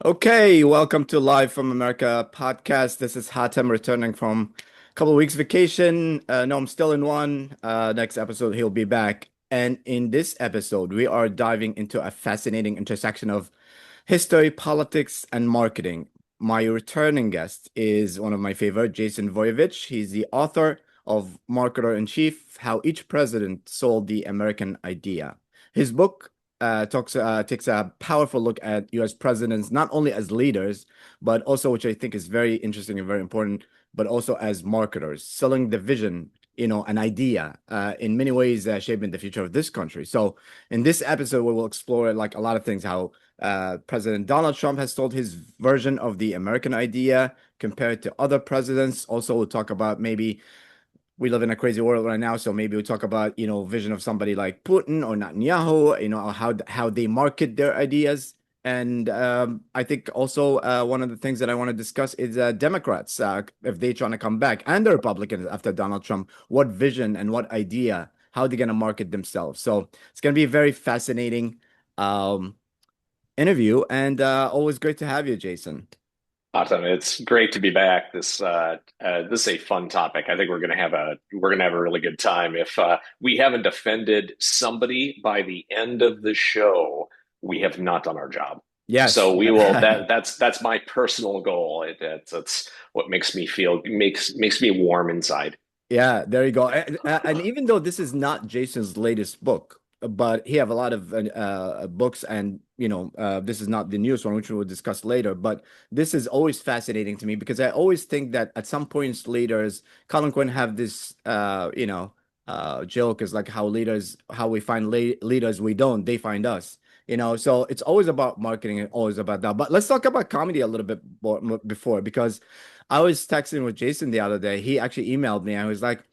Okay, welcome to Live from America podcast. This is Hatem returning from a couple of weeks vacation. No, I'm still in one. Next episode, he'll be back. And in this episode, we are diving into a fascinating intersection of history, politics, and marketing. My returning guest is one of my favorite, Jason Voiovich. He's the author of Marketer in Chief: How Each President Sold the American Idea. His book takes a powerful look at U.S. presidents, not only as leaders, but also, which I think is very interesting and very important, but also as marketers, selling the vision, an idea, in many ways, shaping the future of this country. So, in this episode, we will explore like a lot of things, how President Donald Trump has told his version of the American idea compared to other presidents. Also, we'll talk about maybe we live in a crazy world right now, so maybe we talk about, vision of somebody like Putin or Netanyahu, how they market their ideas. And I think also one of the things that I want to discuss is Democrats, if they're trying to come back, and the Republicans after Donald Trump, what vision and what idea, how they're going to market themselves. So it's going to be a very fascinating um, interview, and always great to have you, Jason. Awesome. It's great to be back. This is a fun topic. I think we're gonna have a really good time. If we haven't defended somebody by the end of the show, we have not done our job. Yes. So we will. That's my personal goal. That's what makes me warm inside. Yeah, there you go. And even though this is not Jason's latest book, but he have a lot of books, and this is not the newest one, which we will discuss later. But this is always fascinating to me because I always think that at some points leaders, Colin Quinn have this joke is like how we find leaders, we don't, they find us. So it's always about marketing and always about that. But let's talk about comedy a little bit more before, because I was texting with Jason the other day. He actually emailed me. I was like,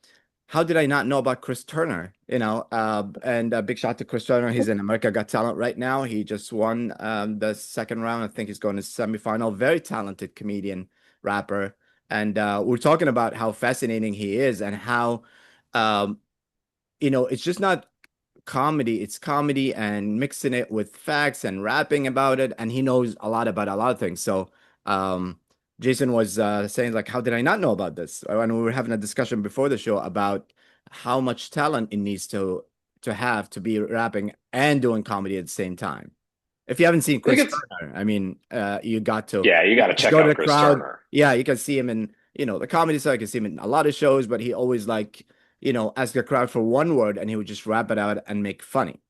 how did I not know about Chris Turner? And a big shout to Chris Turner. He's in America Got Talent right now. He just won the second round. I think he's going to semifinal. Very talented comedian, rapper. And we're talking about how fascinating he is and how, um, it's just not comedy. It's comedy and mixing it with facts and rapping about it. And he knows a lot about a lot of things. So, Jason was saying like, how did I not know about this? And we were having a discussion before the show about how much talent it needs to have to be rapping and doing comedy at the same time. If you haven't seen I think Chris it's Turner, I mean, you got to Yeah, you got to just check go to out the Chris crowd. Turner. Yeah, you can see him in, the comedy side. You can see him in a lot of shows, but he always like, ask the crowd for one word and he would just rap it out and make funny.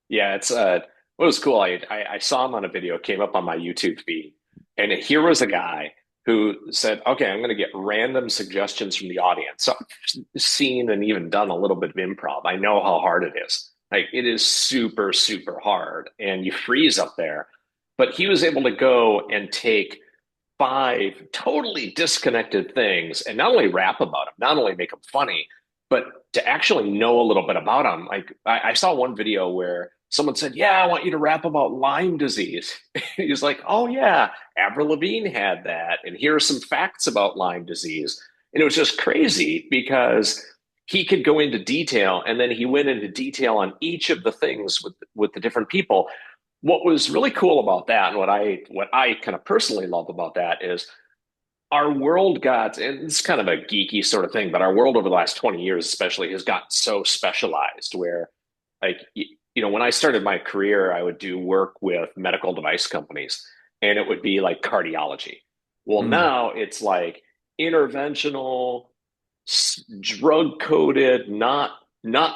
Yeah, it's what was cool. I saw him on a video, came up on my YouTube feed, and here was a guy who said, "Okay, I'm going to get random suggestions from the audience." So I've seen and even done a little bit of improv. I know how hard it is. Like it is super, super hard, and you freeze up there. But he was able to go and take five totally disconnected things and not only rap about them, not only make them funny, but to actually know a little bit about them. Like I saw one video where someone said, "Yeah, I want you to rap about Lyme disease." He's like, "Oh yeah, Avril Lavigne had that, and here are some facts about Lyme disease." And it was just crazy because he could go into detail, and then he went into detail on each of the things with the different people. What was really cool about that, and what I kind of personally love about that is our world got, and it's kind of a geeky sort of thing, but our world over the last 20 years especially has gotten so specialized where like when I started my career, I would do work with medical device companies and it would be like cardiology. Well, Mm. now it's like interventional, drug coded, not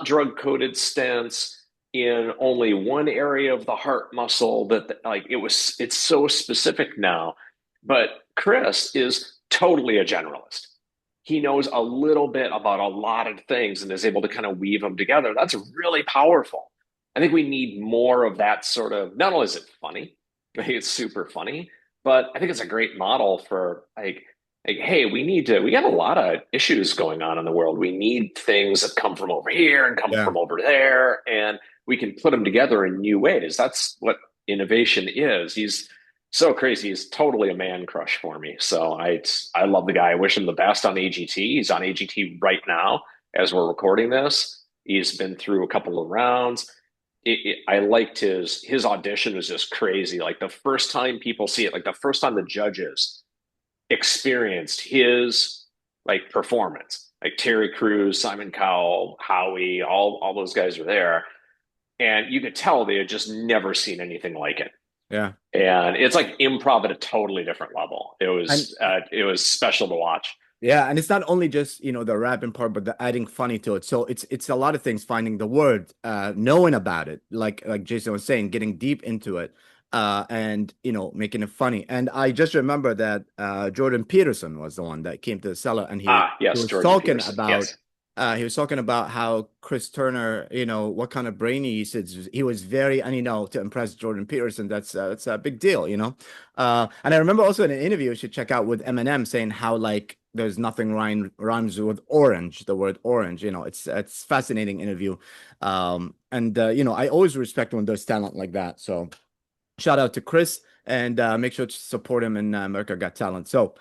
drug coded stents in only one area of the heart muscle that like it's so specific now. But Chris is totally a generalist. He knows a little bit about a lot of things and is able to kind of weave them together. That's really powerful. I think we need more of that sort of, not only is it funny, I think it's super funny, but I think it's a great model for like, hey, we got a lot of issues going on in the world. We need things that come from over here and come Yeah. from over there, and we can put them together in new ways. That's what innovation is. He's so crazy. He's totally a man crush for me. So I love the guy. I wish him the best on AGT. He's on AGT right now as we're recording this. He's been through a couple of rounds. I liked his audition was just crazy. Like the first time people see it, like the first time the judges experienced his like performance, like Terry Crews, Simon Cowell, Howie, all those guys were there, and you could tell they had just never seen anything like it. Yeah. And it's like improv at a totally different level. And It was special to watch. yeah, and it's not only just, the rapping part, but the adding funny to it. So it's a lot of things, finding the word, knowing about it, like Jason was saying, getting deep into it, and making it funny. And I just remember that Jordan Peterson was the one that came to the cellar, and Ah, he yes, was Jordan talking Peterson. about Yes. how Chris Turner, what kind of brain he uses. He was very, and to impress Jordan Peterson, that's a big deal, and I remember also in an interview you should check out with Eminem saying how like there's nothing rhymes with orange, the word orange. It's fascinating interview. And I always respect when there's talent like that. So shout out to Chris, and make sure to support him in America Got Talent. So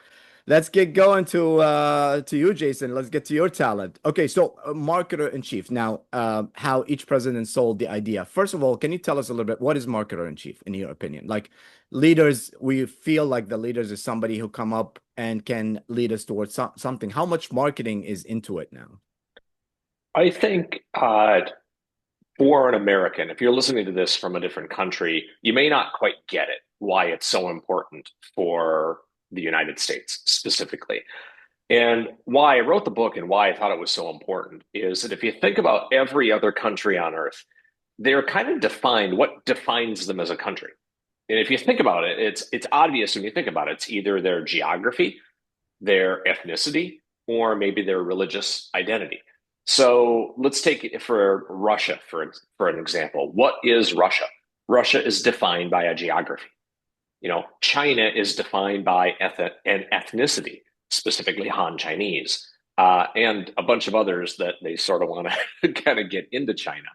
let's get going to you, Jason. Let's get to your talent. Okay, so marketer in chief. Now, how each president sold the idea. First of all, can you tell us a little bit what is marketer in chief in your opinion? Like leaders, we feel like the leaders is somebody who come up and can lead us towards something. How much marketing is into it now? I think for an American, if you're listening to this from a different country, you may not quite get it, why it's so important for the United States specifically. And why I wrote the book and why I thought it was so important is that if you think about every other country on earth, they're kind of defined, what defines them as a country. And if you think about it, it's obvious when you think about it. It's either their geography, their ethnicity, or maybe their religious identity. So let's take it for Russia, for an example. What is Russia? Russia is defined by a geography. China is defined by an ethnicity, specifically Han Chinese, and a bunch of others that they sort of want to kind of get into China.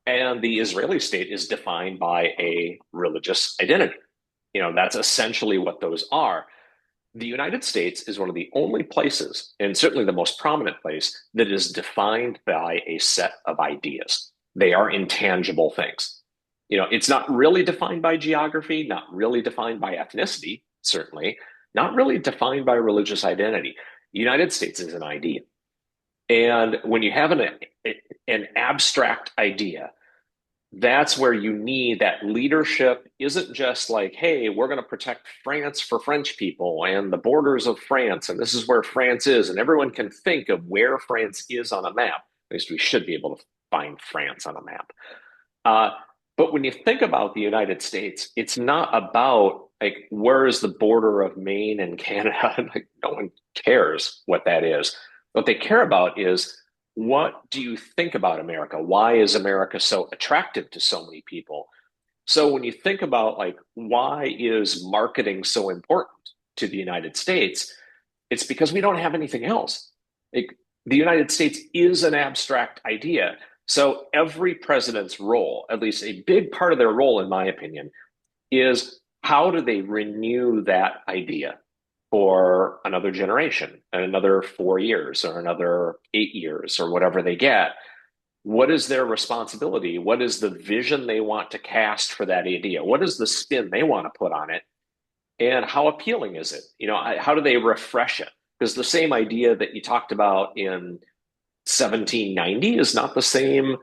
And the Israeli state is defined by a religious identity. That's essentially what those are. The United States is one of the only places, and certainly the most prominent place, that is defined by a set of ideas. They are intangible things. It's not really defined by geography, not really defined by ethnicity, certainly, not really defined by religious identity. The United States is an idea. And when you have an abstract idea, that's where you need that leadership. Isn't just like, hey, we're going to protect France for French people and the borders of France, and this is where France is, and everyone can think of where France is on a map. At least we should be able to find France on a map. But when you think about the United States, it's not about like where is the border of Maine and Canada. Like no one cares what that is. What they care about is, what do you think about America? Why is America so attractive to so many people? So when you think about like why is marketing so important to the United States, it's because we don't have anything else. Like, the United States is an abstract idea. So every president's role, at least a big part of their role, in my opinion, is how do they renew that idea for another generation and another 4 years or another 8 years or whatever they get? What is their responsibility? What is the vision they want to cast for that idea? What is the spin they want to put on it? And how appealing is it? How do they refresh it? Because the same idea that you talked about in 1790 is not the same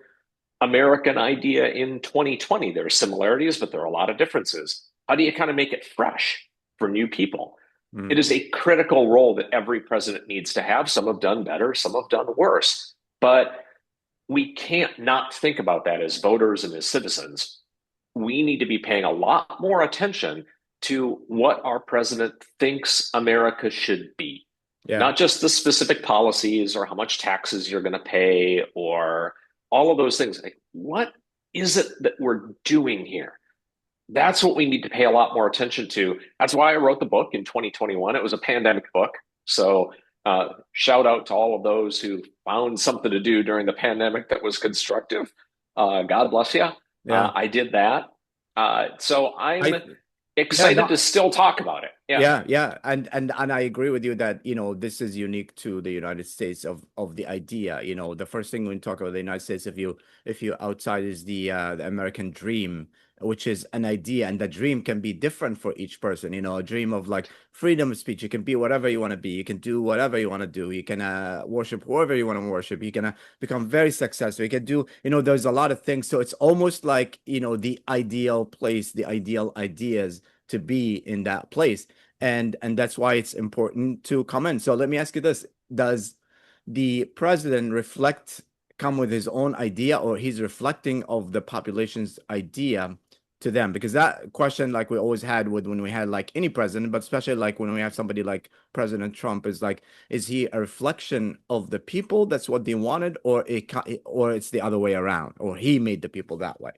American idea in 2020. There are similarities, but there are a lot of differences. How do you kind of make it fresh for new people? It is a critical role that every president needs to have. Some have done better, some have done worse. But we can't not think about that as voters and as citizens. We need to be paying a lot more attention to what our president thinks America should be. Yeah. Not just the specific policies or how much taxes you're going to pay or all of those things. Like, what is it that we're doing here? That's what we need to pay a lot more attention to. That's why I wrote the book in 2021. It was a pandemic book. So shout out to all of those who found something to do during the pandemic that was constructive. God bless you. Yeah. I did that. So I'm I, yeah, excited no, to still talk about it. Yeah. Yeah, and I agree with you that, this is unique to the United States of the idea. The first thing when you talk about the United States, if you outside is the American dream, which is an idea, and the dream can be different for each person. A dream of like freedom of speech. You can be whatever you want to be. You can do whatever you want to do. You can worship whoever you want to worship. You can become very successful. You can do, there's a lot of things. So it's almost like, the ideal place, the ideal ideas to be in that place. And that's why it's important to comment. So let me ask you this: does the president come with his own idea, or he's reflecting of the population's idea to them? Because that question, like we always had with when we had like any president, but especially like when we have somebody like President Trump, is like, is he a reflection of the people? That's what they wanted, or it's the other way around, or he made the people that way?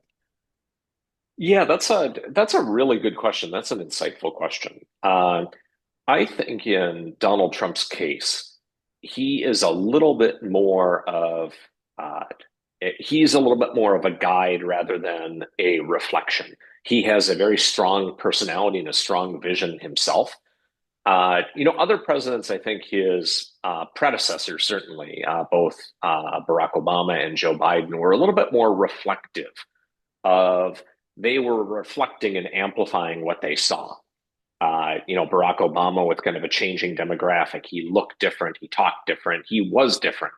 Yeah, that's a really good question. That's an insightful question. I think in Donald Trump's case, he is a little bit more of uh, he's a little bit more of a guide rather than a reflection. He has a very strong personality and a strong vision himself. Other presidents, I think his predecessors, certainly, both Barack Obama and Joe Biden, were a little bit more reflective of they were reflecting and amplifying what they saw. Barack Obama with kind of a changing demographic. He looked different. He talked different. He was different.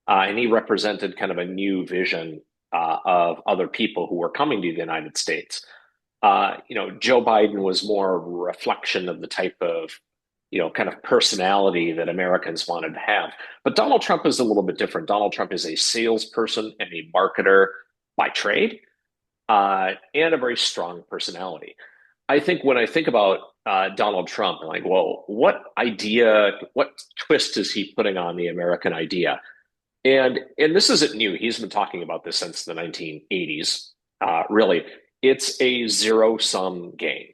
And he represented kind of a new vision of other people who were coming to the United States. Joe Biden was more a reflection of the type of, kind of personality that Americans wanted to have. But Donald Trump is a little bit different. Donald Trump is a salesperson and a marketer by trade, and a very strong personality. I think when I think about Donald Trump, I'm like, well, what twist is he putting on the American idea? And this isn't new. He's been talking about this since the 1980s. Really, it's a zero sum game.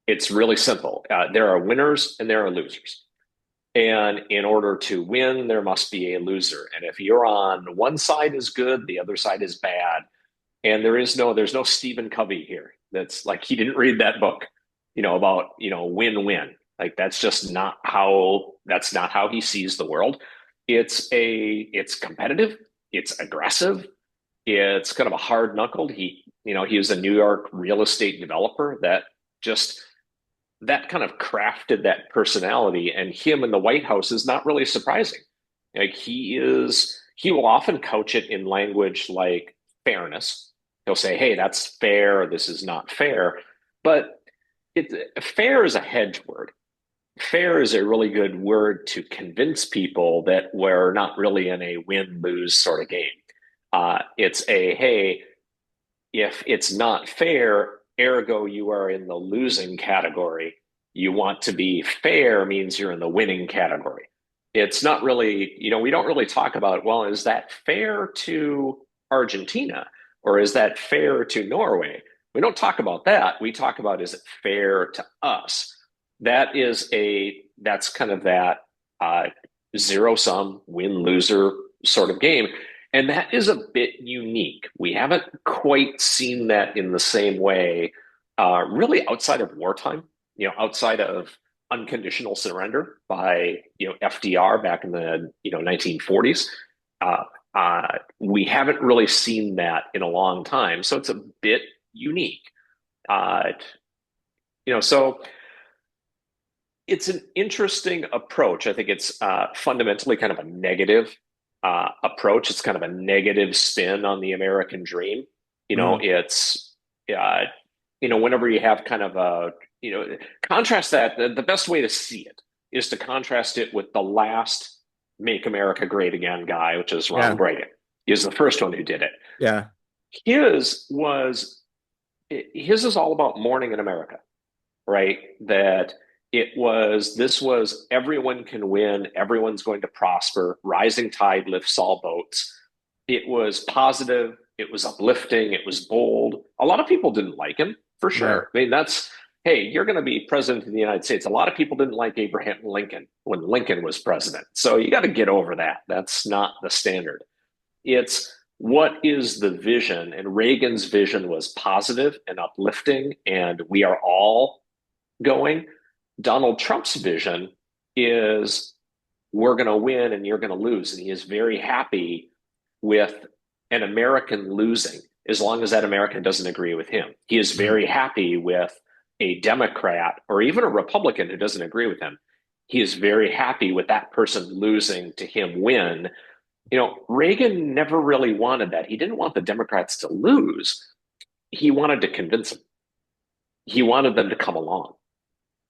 It's really simple. There are winners and there are losers. And in order to win, there must be a loser. And if you're on one side is good, the other side is bad. And there's no Stephen Covey here. That's like he didn't read that book, about win-win. Like that's not how he sees the world. It's competitive, it's aggressive, it's kind of a hard knuckled. He was a New York real estate developer just that kind of crafted that personality, and him in the White House is not really surprising. Like he will often couch it in language like fairness. He'll say, "Hey, that's fair. This is not fair." But fair is a hedge word. Fair is a really good word to convince people that we're not really in a win-lose sort of game. It's hey, if it's not fair, ergo you are in the losing category. You want to be fair means you're in the winning category. It's not really, we don't really talk about, well, is that fair to Argentina or is that fair to Norway? We don't talk about that. We talk about, is it fair to us? That's kind of that uh, zero sum win loser sort of game. And that is a bit unique. We haven't quite seen that in the same way, really outside of wartime, outside of unconditional surrender by, FDR back in the, 1940s. We haven't really seen that in a long time. So it's a bit unique. Uh, so it's an interesting approach. I think it's fundamentally kind of a negative approach. It's kind of a negative spin on the American dream. Mm, It's whenever you have kind of contrast that. The best way to see it is to contrast it with the last "Make America Great Again" guy, which is Ronald yeah, Reagan. He was the first one who did it. yeah, His was his is all about morning in America, right? That this was everyone can win, everyone's going to prosper, rising tide lifts all boats. It was positive, it was uplifting, it was bold. A lot of people didn't like him, for right. sure. I mean, hey, you're going to be president of the United States. A lot of people didn't like Abraham Lincoln when Lincoln was president. So you got to get over that. That's not the standard. It's what is the vision? And Reagan's vision was positive and uplifting, and we are all going. Donald Trump's vision is we're going to win and you're going to lose. And he is very happy with an American losing as long as that American doesn't agree with him. He is Mhm. very happy with a Democrat or even a Republican who doesn't agree with him. He is very happy with that person losing to him win. Reagan never really wanted that. He didn't want the Democrats to lose. He wanted to convince them. He wanted them to come along.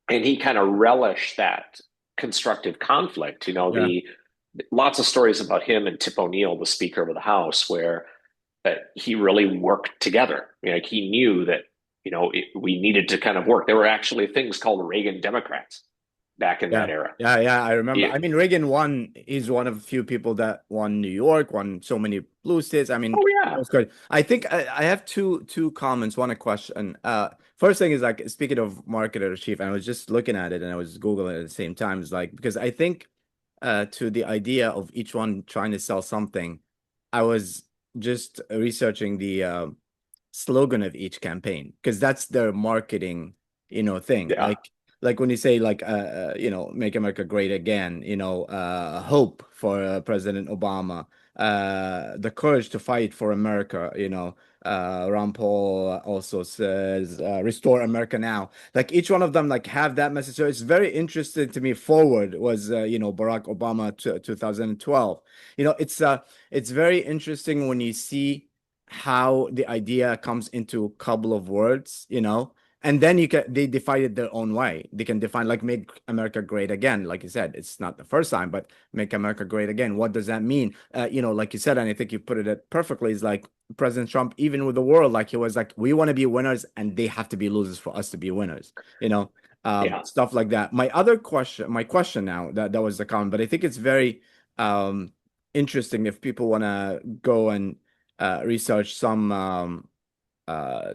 And he kind of relished that constructive conflict. Yeah. The lots of stories about him and Tip O'Neill, the Speaker of the House, where he really worked together. Like he knew that we needed to kind of work. There were actually things called Reagan Democrats back in Yeah. that era. Yeah, I remember. I It, mean, Reagan won. He's one of the few people that won New York, won so many blue states. I mean, oh that yeah, was good. I think I have two comments. One, a question. First thing is like speaking of marketer chief, and I was just looking at it and I was Googling it at the same time. It's like because I think to the idea of each one trying to sell something, I was just researching the slogan of each campaign because that's their marketing, thing. yeah, Like when you say like make America great again, hope for President Obama, the courage to fight for America, Ron Paul also says restore America now. Like each one of them like have that message. So it's very interesting to me. Forward was Barack Obama 2012. It's very interesting when you see how the idea comes into a couple of words, and then they define it their own way. They can define like make America great again. Like you said, it's not the first time, but make America great again. What does that mean? Like you said, and I think you put it perfectly, is like President Trump, even with the world, like he was like, we want to be winners and they have to be losers for us to be winners, yeah. stuff like that. My question now, that was the comment, but I think it's very um interesting if people want to go and research some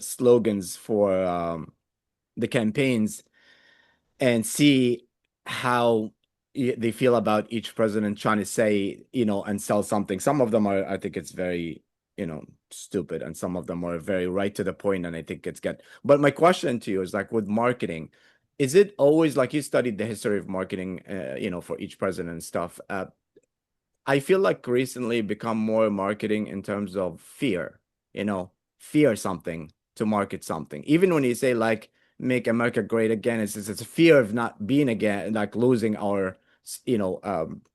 slogans for the campaigns and see how they feel about each president trying to say, and sell something. Some of them are, I think it's very, stupid, and some of them are very right to the point, and I think it's good. But my question to you is like with marketing, is it always like you studied the history of marketing, for each president and stuff? I feel like recently become more marketing in terms of fear, fear something to market something. Even when you say like make America great again, it's a fear of not being again, like losing our,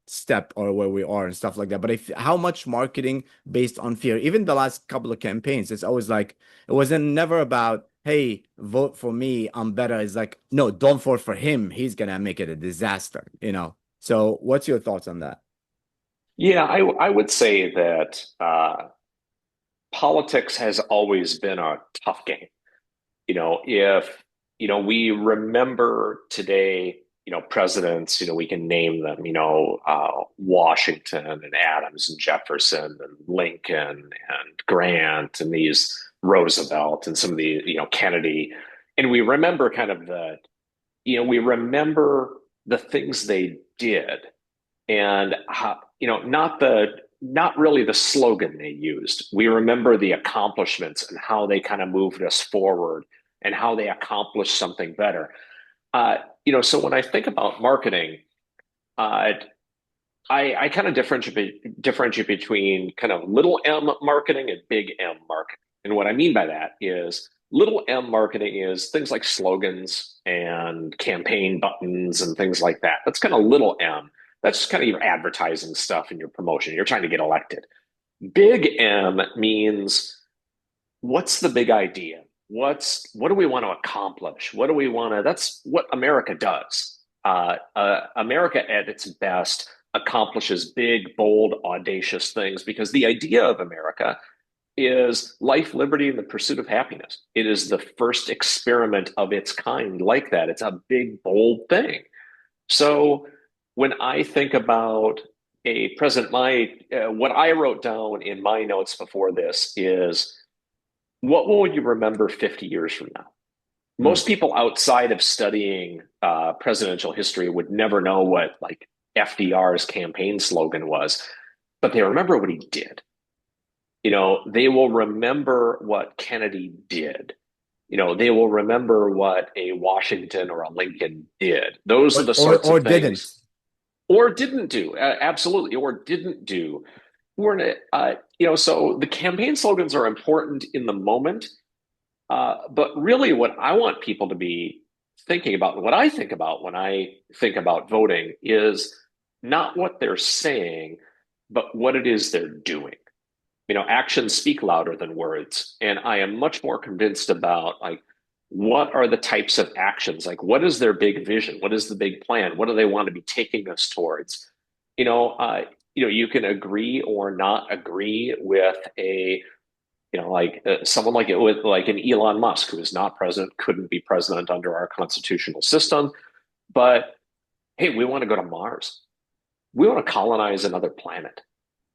step or where we are and stuff like that. But if how much marketing based on fear, even the last couple of campaigns, it's always like it wasn't never about, hey, vote for me, I'm better. It's like, no, don't vote for him. He's gonna make it a disaster. So what's your thoughts on that? Yeah, I would say that politics has always been a tough game. If we remember today, presidents, we can name them, Washington and Adams and Jefferson and Lincoln and Grant and these Roosevelt and some of the, Kennedy. And we remember kind of we remember the things they did and how, not really the slogan they used. We remember the accomplishments and how they kind of moved us forward and how they accomplished something better. So when I think about marketing, uh, I kind of differentiate between kind of little M marketing and big M marketing. And what I mean by that is little M marketing is things like slogans and campaign buttons and things like that. That's kind of little M. That's just kind of your advertising stuff and your promotion. You're trying to get elected. Big M means what's the big idea? What do we want to accomplish? What do we want to? That's what America does. America, at its best, accomplishes big, bold, audacious things because the idea of America is life, liberty, and the pursuit of happiness. It is the first experiment of its kind like that. It's a big, bold thing. So when I think about a president, what I wrote down in my notes before this is what will you remember 50 years from now? Mm, Most people outside of studying presidential history would never know what like FDR's campaign slogan was, but they remember what he did. They will remember what Kennedy did. They will remember what a Washington or a Lincoln did. Those are or the or, sorts of or didn't. things, or didn't do, absolutely, or didn't do. So the campaign slogans are important in the moment, but really what I want people to be thinking about, what I think about when I think about voting, is not what they're saying, but what it is they're doing. Actions speak louder than words. And I am much more convinced about like what are the types of actions? Like what is their big vision? What is the big plan? What do they want to be taking us towards? You know, uh, you can agree or not agree with someone like it with like an Elon Musk who is not president, couldn't be president under our constitutional system. But hey, we want to go to Mars. We want to colonize another planet.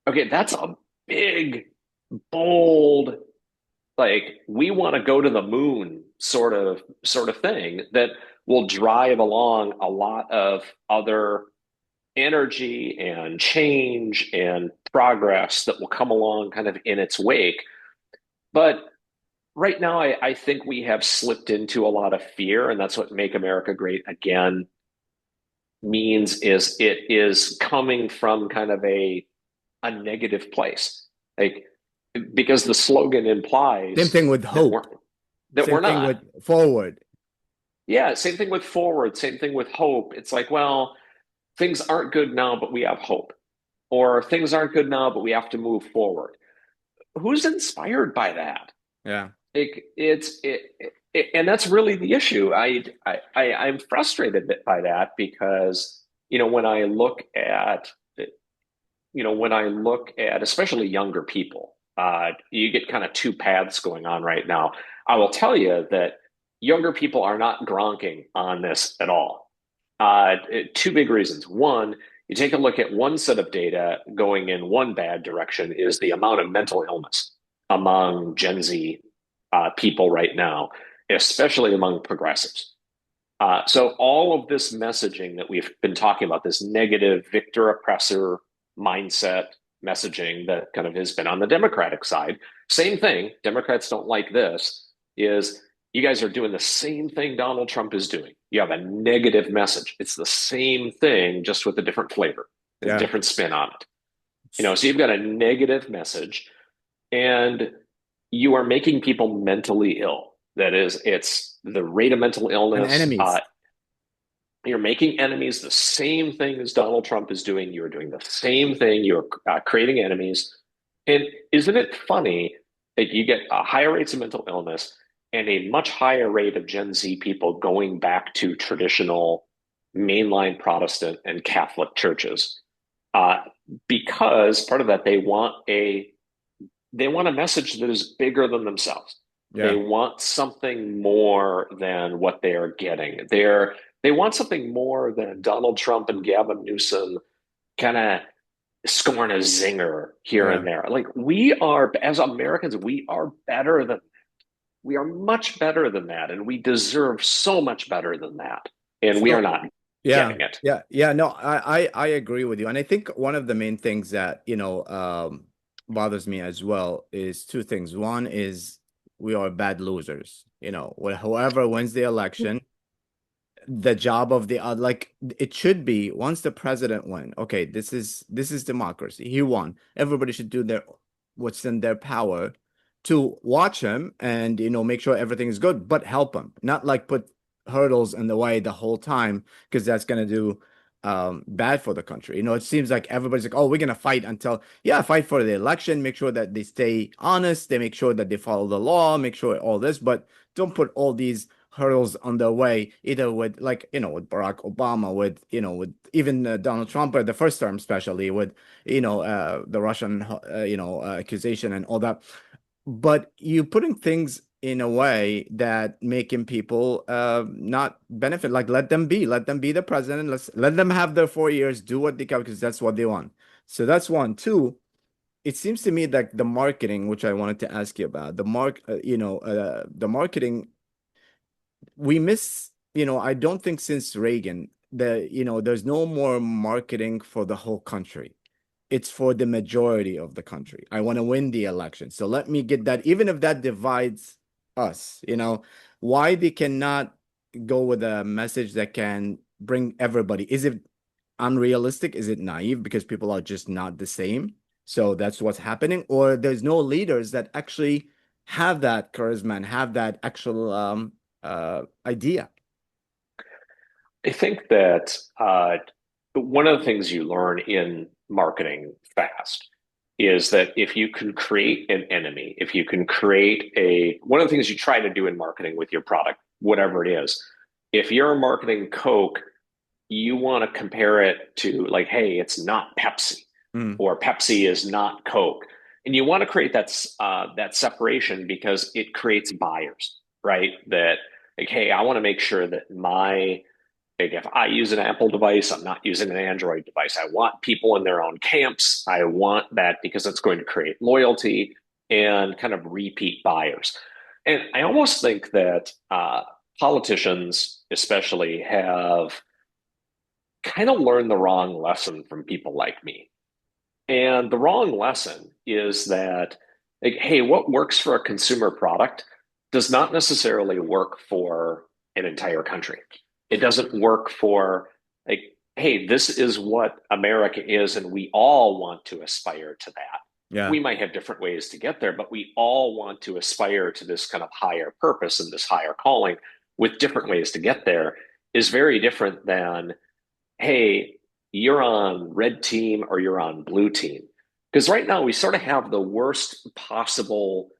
Okay, that's a big, bold, like we want to go to the moon sort of thing that will drive along a lot of other energy and change and progress that will come along kind of in its wake. But right now, I think we have slipped into a lot of fear, and that's what Make America Great Again means, is it is coming from kind of a negative place. Like because the slogan Same implies thing with that we're hope. that Same we're thing not. with forward. Yeah, same thing with forward, same thing with hope. It's like, well, things aren't good now, but we have hope. Or things aren't good now, but we have to move forward. Who's inspired by that? Yeah. And that's really the issue. I'm frustrated by that because when I look at especially younger people, you get kind of two paths going on right now. I will tell you that younger people are not gronking on this at all. Two big reasons. One, you take a look at one set of data going in one bad direction is the amount of mental illness among Gen Z people right now, especially among progressives. So all of this messaging that we've been talking about, this negative victor oppressor mindset messaging that kind of has been on the Democratic side, same thing. Democrats don't like this. Is you guys are doing the same thing Donald Trump is doing. You have a negative message. It's the same thing, just with a different flavor, a Yeah. different spin on it. So you've got a negative message, and you are making people mentally ill. That is, it's the rate of mental And illness. enemies. You're making enemies, the same thing as Donald Trump is doing. You're doing the same thing. You're creating enemies. And isn't it funny that you get higher rates of mental illness and a much higher rate of Gen Z people going back to traditional mainline Protestant and Catholic churches? Uh, because part of that, they want a message that is bigger than themselves. They Yeah. want something more than what they are getting. They want something more than Donald Trump and Gavin Newsom kind of scoring a zinger here Yeah. and there. Like we are, as Americans, we are better than we are much better than that, and we deserve so much better than that. And we are So not yeah, getting it. yeah, yeah. No, I agree with you. And I think one of the main things that, bothers me as well is two things. One is we are bad losers. Whoever wins the election, the job of the other, like it should be once the president win, okay, this is democracy. He won. Everybody should do their what's in their power to watch him and make sure everything is good, but help him, not like put hurdles in the way the whole time, because that's gonna do bad for the country. It seems like everybody's like, oh, we're gonna fight until, yeah, fight for the election, make sure that they stay honest, they make sure that they follow the law, make sure all this, but don't put all these hurdles on their way, either with like with Barack Obama, with even Donald Trump, or the first term, especially with the Russian accusation and all that. But you putting things in a way that making people not benefit. Like let them be the president. Let them have their 4 years, do what they can, because that's what they want. So that's one. Two, it seems to me that the marketing, which I wanted to ask you about, the marketing, we miss, I don't think since Reagan, there's no more marketing for the whole country. It's for the majority of the country. I want to win the election. So let me get that, even if that divides. us, why they cannot go with a message that can bring everybody? Is it unrealistic? Is it naive because people are just not the same? So that's what's happening, or there's no leaders that actually have that charisma and have that actual idea. I think that one of the things you learn in marketing fast is that if you can create an enemy, if you can create one of the things you try to do in marketing with your product, whatever it is, if you're marketing Coke, you want to compare it to like, hey, it's not Pepsi, Mm, or Pepsi is not Coke. And you want to create that separation because it creates buyers, right? That like, hey, I want to make sure that like if I use an Apple device, I'm not using an Android device. I want people in their own camps. I want that because it's going to create loyalty and kind of repeat buyers. And I almost think that politicians, especially, have kind of learned the wrong lesson from people like me. And the wrong lesson is that, like, hey, what works for a consumer product does not necessarily work for an entire country. It doesn't work for, like, hey, this is what America is, and we all want to aspire to that. yeah. We might have different ways to get there, but we all want to aspire to this kind of higher purpose and this higher calling with different ways to get there is very different than, hey, you're on red team or you're on blue team. Because right now we sort of have the worst possible.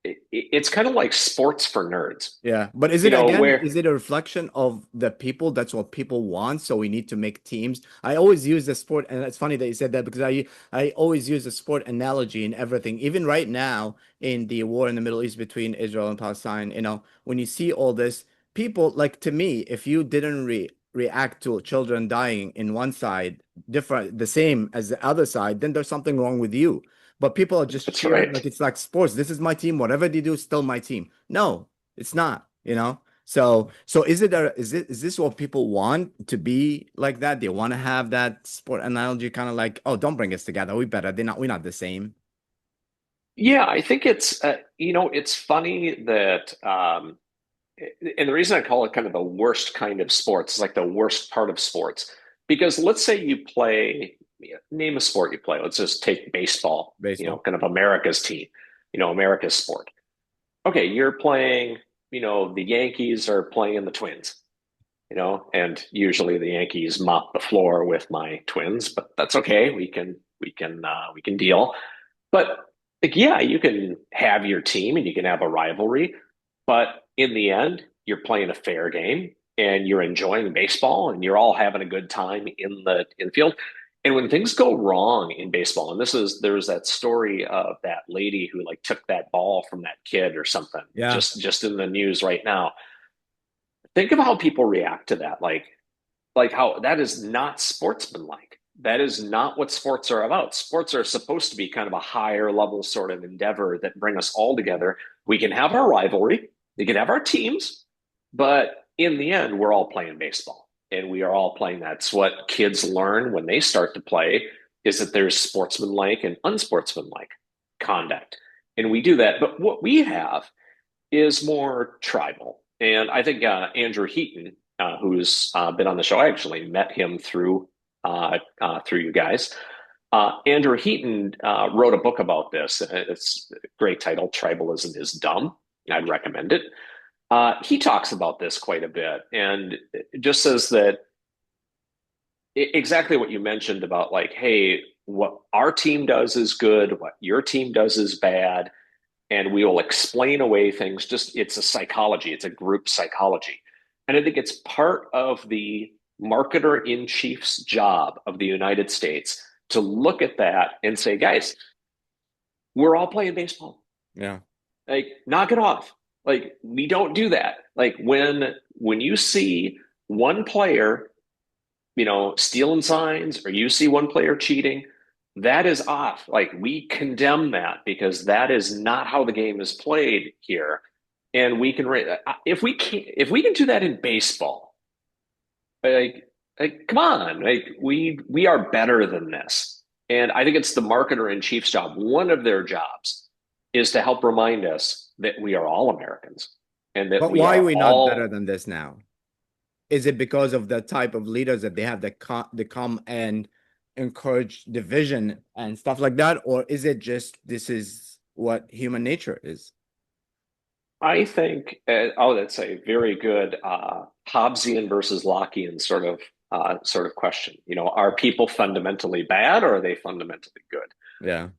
It's kind of like sports for nerds, Yeah, but is you it know, again, where is it a reflection of the people? That's what people want, so we need to make teams. I always use the sport, and it's funny that you said that because I always use the sport analogy in everything. Even right now in the war in the Middle East between Israel and Palestine, when you see all this, people like to me, if you didn't react to children dying in one side different, the same as the other side, then there's something wrong with you. But people are just that's cheering like right. it's like sports. This is my team. Whatever they do, still my team. No, it's not. So is this what people want to be like that? They want to have that sport analogy, kind of like, oh, don't bring us together. We better. We're not the same. Yeah, I think it's funny that, and the reason I call it kind of the worst kind of sports is like the worst part of sports, because let's say you play, name a sport you play. Let's just take baseball, Baseball. kind of America's team, America's sport. Okay, you're playing, the Yankees are playing the Twins, and usually the Yankees mop the floor with my Twins, but that's okay. We can deal. But like, yeah, you can have your team and you can have a rivalry, but in the end, you're playing a fair game and you're enjoying baseball and you're all having a good time in the infield. And when things go wrong in baseball, and there's that story of that lady who like took that ball from that kid or something, Yeah. just in the news right now. Think of how people react to that. Like how that is not sportsmanlike. That is not what sports are about. Sports are supposed to be kind of a higher level sort of endeavor that bring us all together. We can have our rivalry, we can have our teams, but in the end, we're all playing baseball and we are all playing. That's what kids learn when they start to play, is that there's sportsmanlike and unsportsmanlike conduct. And we do that. But what we have is more tribal. And I think Andrew Heaton, who's been on the show, I actually met him through you guys. Andrew Heaton wrote a book about this. It's a great title, Tribalism is Dumb. I'd recommend it. He talks about this quite a bit and it just says that exactly what you mentioned about like, hey, what our team does is good, what your team does is bad, and we will explain away things. Just it's a psychology, it's a group psychology. And I think it's part of the marketer in chief's job of the United States to look at that and say, guys, we're all playing baseball. Yeah. Like, knock it off. Like, we don't do that. Like when you see one player, stealing signs, or you see one player cheating, that is off. Like, we condemn that because that is not how the game is played here. And we can if we can do that in baseball, like come on, like we are better than this. And I think it's the marketer in chief's job, one of their jobs, is to help remind us that we are all Americans and that But we why are are we not better all. than this now? Is it because of the type of leaders that they have that come and encourage division and stuff like that? Or is it just this is what human nature is? I think, that's a very good Hobbesian versus Lockean sort of question. Are people fundamentally bad or are they fundamentally good? Yeah.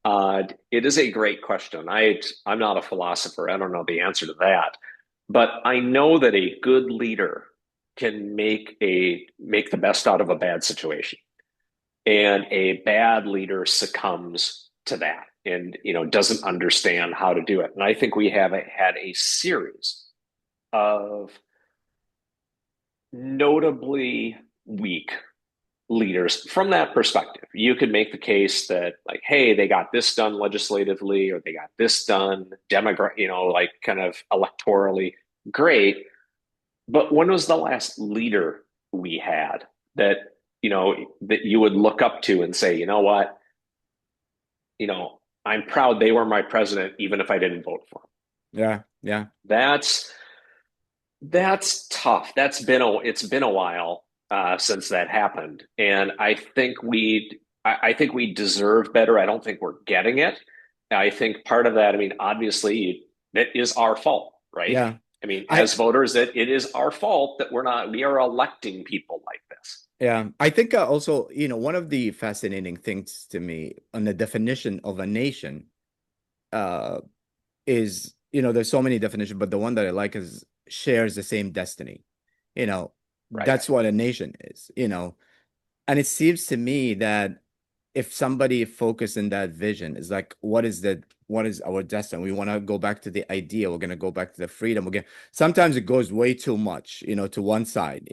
It is a great question. I'm not a philosopher. I don't know the answer to that, but I know that a good leader can make the best out of a bad situation, and a bad leader succumbs to that and doesn't understand how to do it. And I think we have had a series of notably weak leaders from that perspective. You could make the case that, like, hey, they got this done legislatively or they got this done like kind of electorally. Great. But when was the last leader we had that, that you would look up to and say, you know what, you know, I'm proud they were my president, even if I didn't vote for Yeah. Yeah. them. That's tough. It's been a while since that happened, and I think we deserve better. I don't think we're getting it. I think part of that, I mean, obviously, it is our fault, right? Yeah. I mean, I as voters, that it is our fault that we are electing people like this. Yeah, I think also, one of the fascinating things to me on the definition of a nation uh is, there's so many definitions, but the one that I like is shares the same destiny. Right. That's what a nation is, and it seems to me that if somebody focused in that vision is like, what is our destiny? We want to go back to the idea. We're going to go back to the freedom. Sometimes it goes way too much, to one side,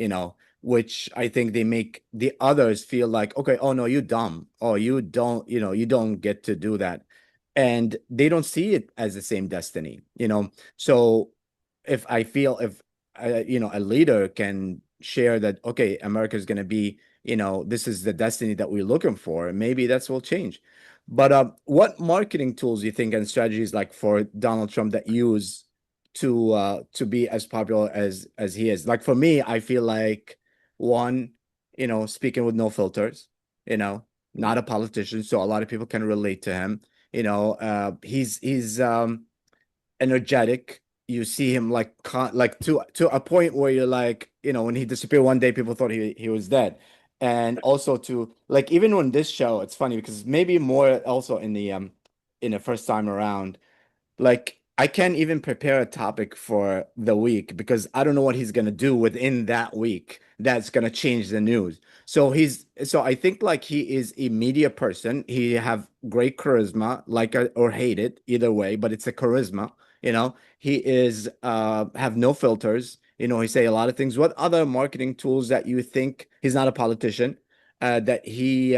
which I think they make the others feel like, okay, oh no, you dumb. Oh, you don't get to do that. And they don't see it as the same destiny, So if I feel if a leader can share that, okay, America is going to be, this is the destiny that we're looking for, maybe that's will change. But what marketing tools do you think and strategies like for Donald Trump that use to be as popular as he is? Like for me, I feel like one, speaking with no filters, not a politician, so a lot of people can relate to him. He's energetic. You see him like to a point where you're like, when he disappeared one day, people thought he was dead. And also to like even on this show, it's funny because maybe more also in the first time around, like I can't even prepare a topic for the week because I don't know what he's gonna do within that week that's gonna change the news. So I think like he is a media person. He have great charisma, like or hate it either way, but it's a charisma. He is have no filters. He say a lot of things. What other marketing tools that you think he's not a politician, that he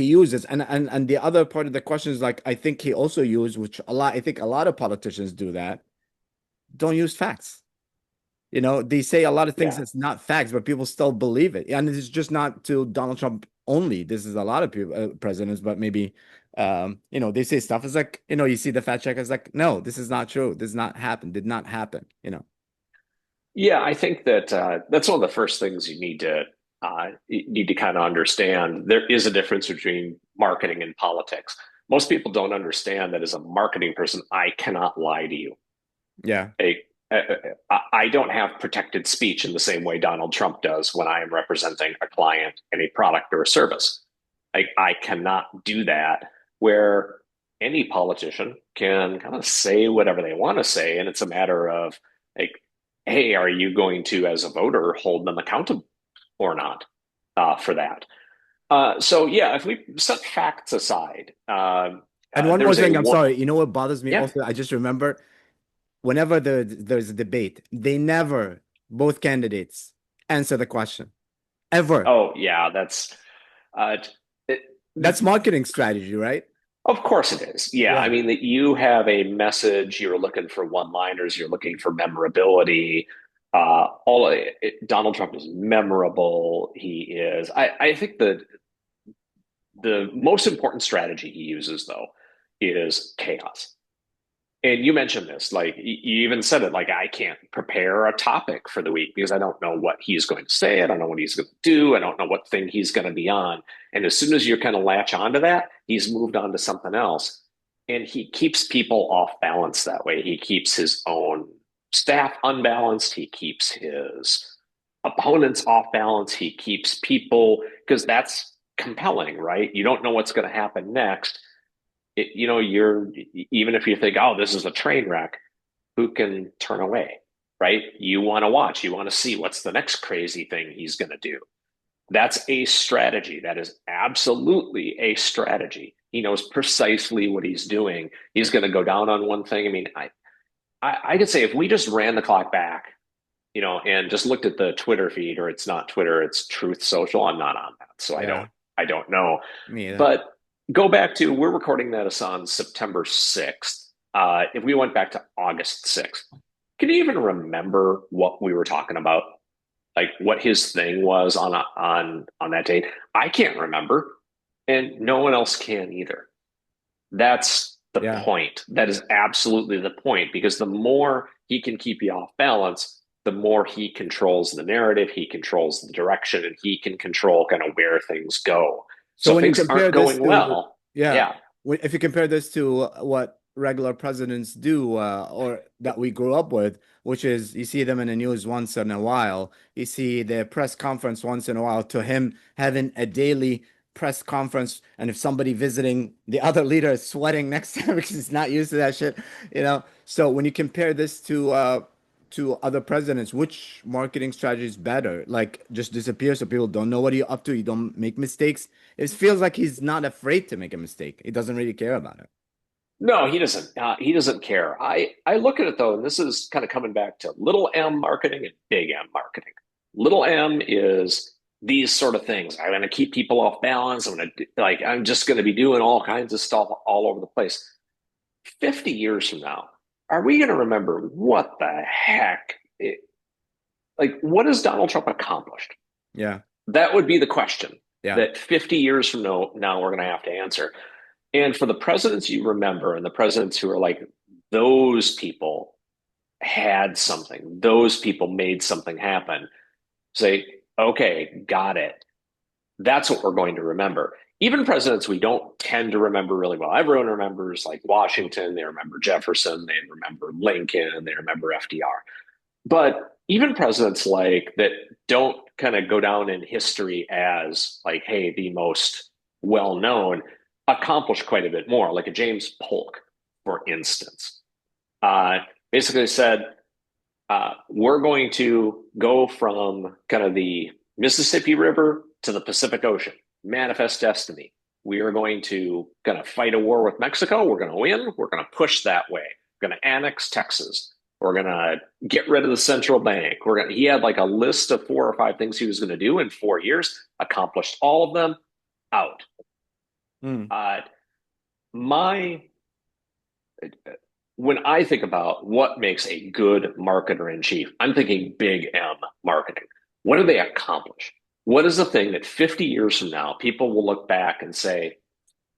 uses? And the other part of the question is like I think he also used, which I think a lot of politicians do that, don't use facts. They say a lot of things Yeah. that's not facts, but people still believe it. And it's just not to Donald Trump only. This is a lot of people, presidents, but maybe they say stuff. It's like, you see the fact check. It's like, no, this is not true. This not happen. Did not Yeah, I think that that's one of the first things you need to kind of understand. There is a difference between marketing and politics. Most people don't understand that as a marketing person, I cannot lie to you. Yeah. I don't have protected speech in the same way Donald Trump does when I am representing a client in a product or a service. I cannot do that where any politician can kind of say whatever they want to say, and it's a matter of like, hey, are you going to, as a voter, hold them accountable or not for that? So yeah, if we set facts aside, And one more there's a thing, I'm one. sorry. You know what bothers me Yeah. also? I just remember whenever there's a debate, they never, both candidates, answer the question ever. Oh yeah, uh, it, That's marketing strategy, right? of course it is. Yeah, I Yeah. mean that you have a message. You're looking for one-liners. You're looking for memorability. Donald Trump is memorable. He is. I think the most important strategy he uses, though, is chaos. And you mentioned this, like you even said it, like I can't prepare a topic for the week because I don't know what he's going to say. I don't know what he's going to do. I don't know what thing he's going to be on. And as soon as you kind of latch onto that, he's moved on to something else. And he keeps people off balance that way. He keeps his own staff unbalanced. He keeps his opponents off balance. He keeps people, because that's compelling, right? You don't know what's going to happen next. You're, even if you think, oh, this is a train wreck, who can turn away, right? You want to watch, you want to see what's the next crazy thing he's going to do. That's a strategy. That is absolutely a strategy. He knows precisely what he's doing. He's going to go down on one thing. I mean, I could say if we just ran the clock back, and just looked at the Twitter feed, or it's not Twitter, it's Truth Social. I'm not on that, so Yeah, I don't know. me either. But go back to, we're recording this on September 6th. If we went back to August 6th, can you even remember what we were talking about? Like what his thing was on that date? I can't remember, and no one else can either. That's the Yeah. point. That is absolutely the point, because the more he can keep you off balance, the more he controls the narrative, he controls the direction, and he can control kind of where things go. So So if when you things compare aren't this going to, well, yeah, yeah. if you compare this to what regular presidents do, or that we grew up with, which is you see them in the news once in a while, you see their press conference once in a while, to him having a daily press conference, and if somebody visiting the other leader is sweating next to him because he's not used to that shit, you know. So when you compare this to other presidents, which marketing strategy is better? Like just disappear so people don't know what you're up to, you don't make mistakes. It feels like he's not afraid to make a mistake. He doesn't really care about it. No, he doesn't. He doesn't care. I look at it though, and this is kind of coming back to little M marketing and big M marketing. Little M is these sort of things. I'm going to keep people off balance. I'm just going to be doing all kinds of stuff all over the place. 50 years from now, are we going to remember what the heck? What has Donald Trump accomplished? Yeah. That would be the question Yeah. that 50 years from now we're going to have to answer. And for the presidents you remember, and the presidents who are like, those people had something, those people made something happen, say, okay, got it. That's what we're going to remember. Even presidents we don't tend to remember really well. Everyone remembers like Washington, they remember Jefferson, they remember Lincoln, they remember FDR. But even presidents like that don't kind of go down in history as like, hey, the most well known, accomplished quite a bit more, like a James Polk, for instance. Basically said, we're going to go from kind of the Mississippi River to the Pacific Ocean, manifest destiny. We are going to kind of fight a war with Mexico. We're going to win. We're going to push that way. We're going to annex Texas. We're going to get rid of the central bank. He had like a list of 4 or 5 things he was going to do in 4 years, accomplished all of them, out. Hmm. Uh, my When I think about what makes a good marketer in chief, I'm thinking big M marketing. What do they accomplish? What is the thing that 50 years from now, people will look back and say,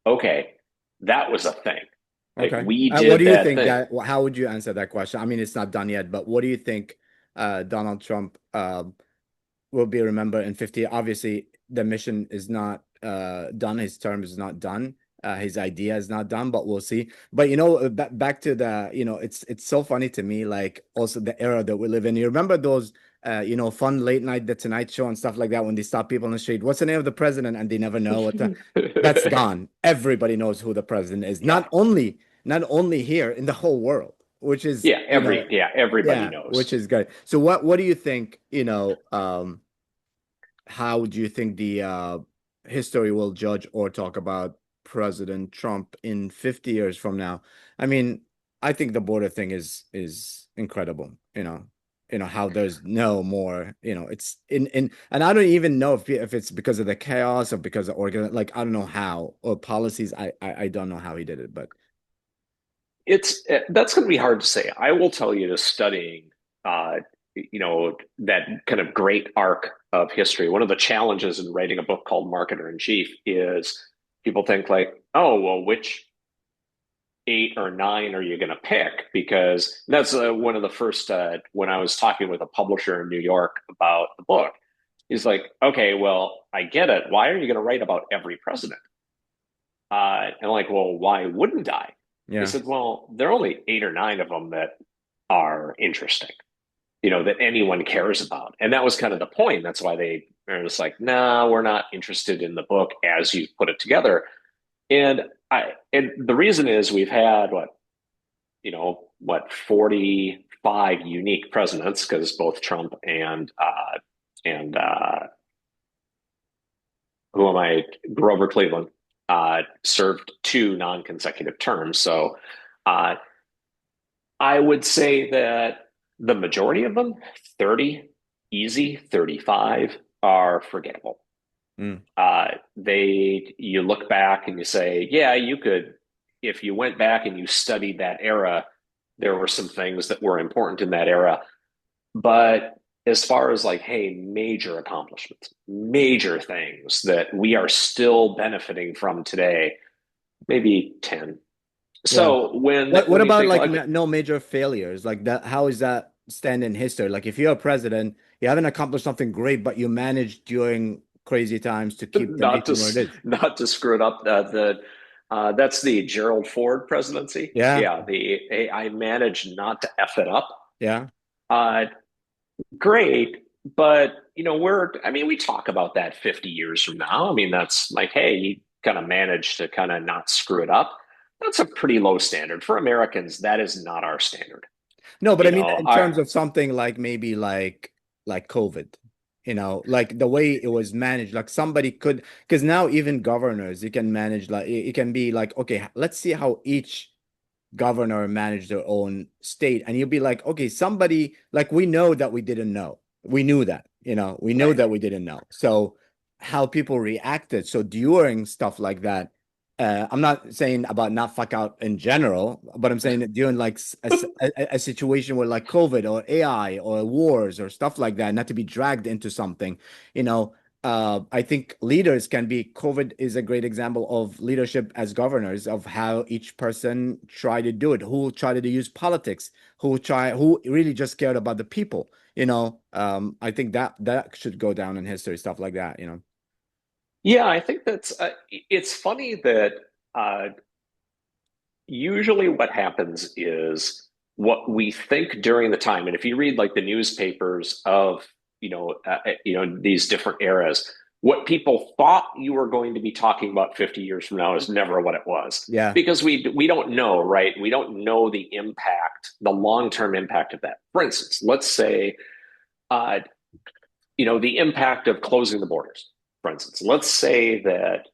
okay, that was a thing. Like Okay. we What do did you that think thing. that, how would you answer that question? I mean, it's not done yet, but what do you think Donald Trump will be remembered in 50? Obviously, the mission is not done. His term is not done. His idea is not done, but we'll see. But back to the, it's so funny to me, like also the era that we live in. You remember those fun late night The Tonight Show and stuff like that when they stop people on the street. What's the name of the president? And they never know that's gone. Everybody knows who the president is. Yeah. Not only here, in the whole world, which is, Everybody yeah, which knows. is good. So what do you think, how do you think the history will judge or talk about President Trump in 50 years from now? I mean, I think the border thing is incredible, how there's no more, it's in and I don't even know if it's because of the chaos or because of like I don't know how, or policies. I don't know how he did it, but That's going to be hard to say. I will tell you, to studying, that kind of great arc of history. One of the challenges in writing a book called Marketer in Chief is people think like, oh, well, eight or nine are you going to pick? Because that's one of the first, when I was talking with a publisher in New York about the book, he's like, okay, well, I get it. Why are you going to write about every president? And I'm like, well, why wouldn't I? He Yeah. said, well, there are only eight or nine of them that are interesting, that anyone cares about. And that was kind of the point. That's why they are just like, nah, we're not interested in the book as you put it together. And the reason is we've had 45 unique presidents, because both Trump and who am I, Grover Cleveland, served two non-consecutive terms. So uh, I would say that the majority of them, 30, easy, 35, are forgettable. Mm. You look back and you say, yeah, you could, if you went back and you studied that era, there were some things that were important in that era. But as far as like, hey, major accomplishments, major things that we are still benefiting from today, maybe 10. Yeah. So when What when you about think like like no major failures? Like that, how is that stand in history? Like if you're a president, you haven't accomplished something great, but you managed during crazy times to keep the not to nation where it is. not to screw it up, that's the Gerald Ford presidency. Yeah. Yeah, the I managed not to F it up. Yeah. Uh, Great, but we talk about that 50 years from now. I mean, that's like, hey, you kind of managed to kind of not screw it up. That's a pretty low standard for Americans. That is not our standard. No, but I You mean know, in our terms of something like maybe like COVID, like the way it was managed, like somebody could, because now even governors, you can manage like it can be like, okay, let's see how each governor manage their own state. And you'll be like, okay, somebody like we know that we didn't know. We knew that, we know right. that we didn't know. So how people reacted. So during stuff like that, I'm not saying about not fuck out in general, but I'm saying that during like a situation where like COVID or AI or wars or stuff like that, not to be dragged into something, you know, I think leaders can be, COVID is a great example of leadership as governors of how each person tried to do it, who tried to use politics, who really just cared about the people, I think that should go down in history, stuff like that. Yeah, I think that's it's funny that uh, usually what happens is what we think during the time, and if you read like the newspapers of these different eras, what people thought you were going to be talking about 50 years from now is never what it was, Yeah. because we don't know, right? We don't know the impact, the long-term impact of that. For instance, let's say uh, the impact of closing the borders, for instance. Let's say that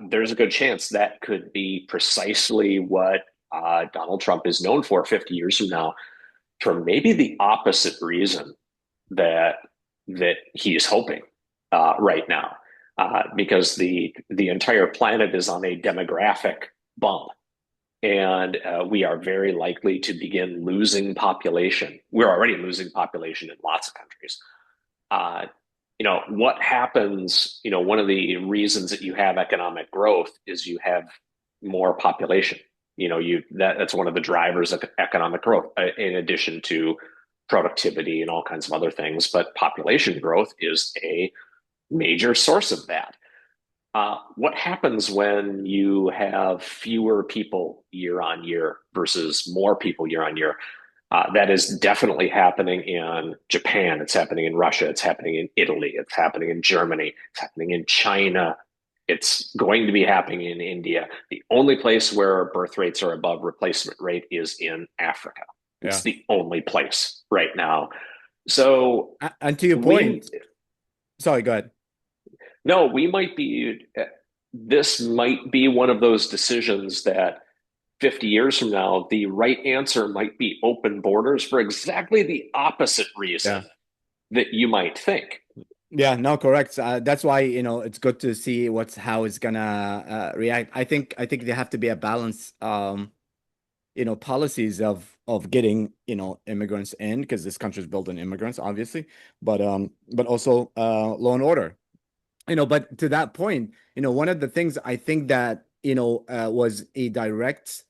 there's a good chance that could be precisely what Donald Trump is known for 50 years from now, for maybe the opposite reason that he's hoping right now, because the entire planet is on a demographic bump. And we are very likely to begin losing population. We're already losing population in lots of countries. uh, what happens, one of the reasons that you have economic growth is you have more population. That's one of the drivers of economic growth, in addition to productivity and all kinds of other things. But population growth is a major source of that. What happens when you have fewer people year on year versus more people year on year? That is definitely happening in Japan. It's happening in Russia. It's happening in Italy. It's happening in Germany. It's happening in China. It's going to be happening in India. The only place where birth rates are above replacement rate is in Africa. Yeah. It's the only place right now. So And to your we, point, sorry, go ahead. no, we might be, this might be one of those decisions that 50 years from now, the right answer might be open borders for exactly the opposite reason Yeah. that you might think. Yeah, no, correct. That's why, it's good to see how it's gonna react. I think there have to be a balance, policies of getting, immigrants in, because this country is built on immigrants, obviously, but also law and order. But to that point, one of the things I think that, was a direct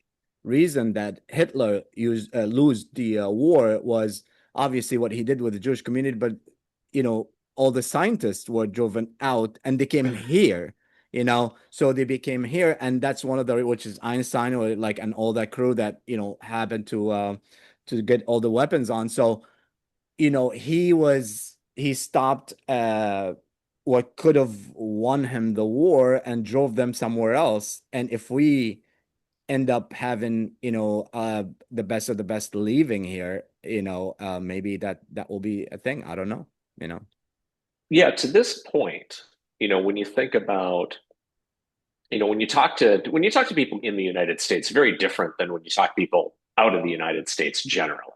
reason that Hitler used lose the war was obviously what he did with the Jewish community, but all the scientists were driven out and they came here. So they became here, and that's one of the which is Einstein or like and all that crew that happened to get all the weapons on. So he stopped what could have won him the war and drove them somewhere else. And if we end up having the best of the best leaving here, maybe that will be a thing. I don't know. you know Yeah, to this point, when you think about, when you talk to people in the United States, very different than when you talk to people out of the United States generally.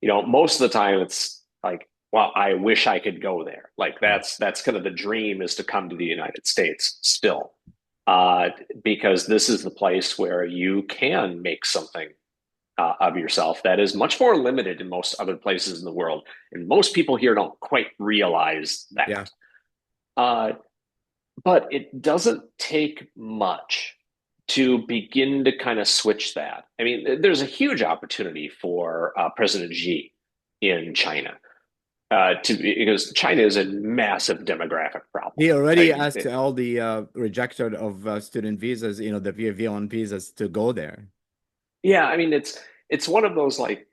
Most of the time it's like, well, I wish I could go there. Like yeah, that's kind of the dream, is to come to the United States still. Uh, because this is the place where you can make something of yourself that is much more limited in most other places in the world. And most people here don't quite realize yeah. that. Uh, but it doesn't take much to begin to kind of switch that. I mean, there's a huge opportunity for President Xi in China, because China is a massive demographic problem. He already I, asked all the rejected of student visas, the V1 visas to go there. yeah, I mean, it's one of those, like,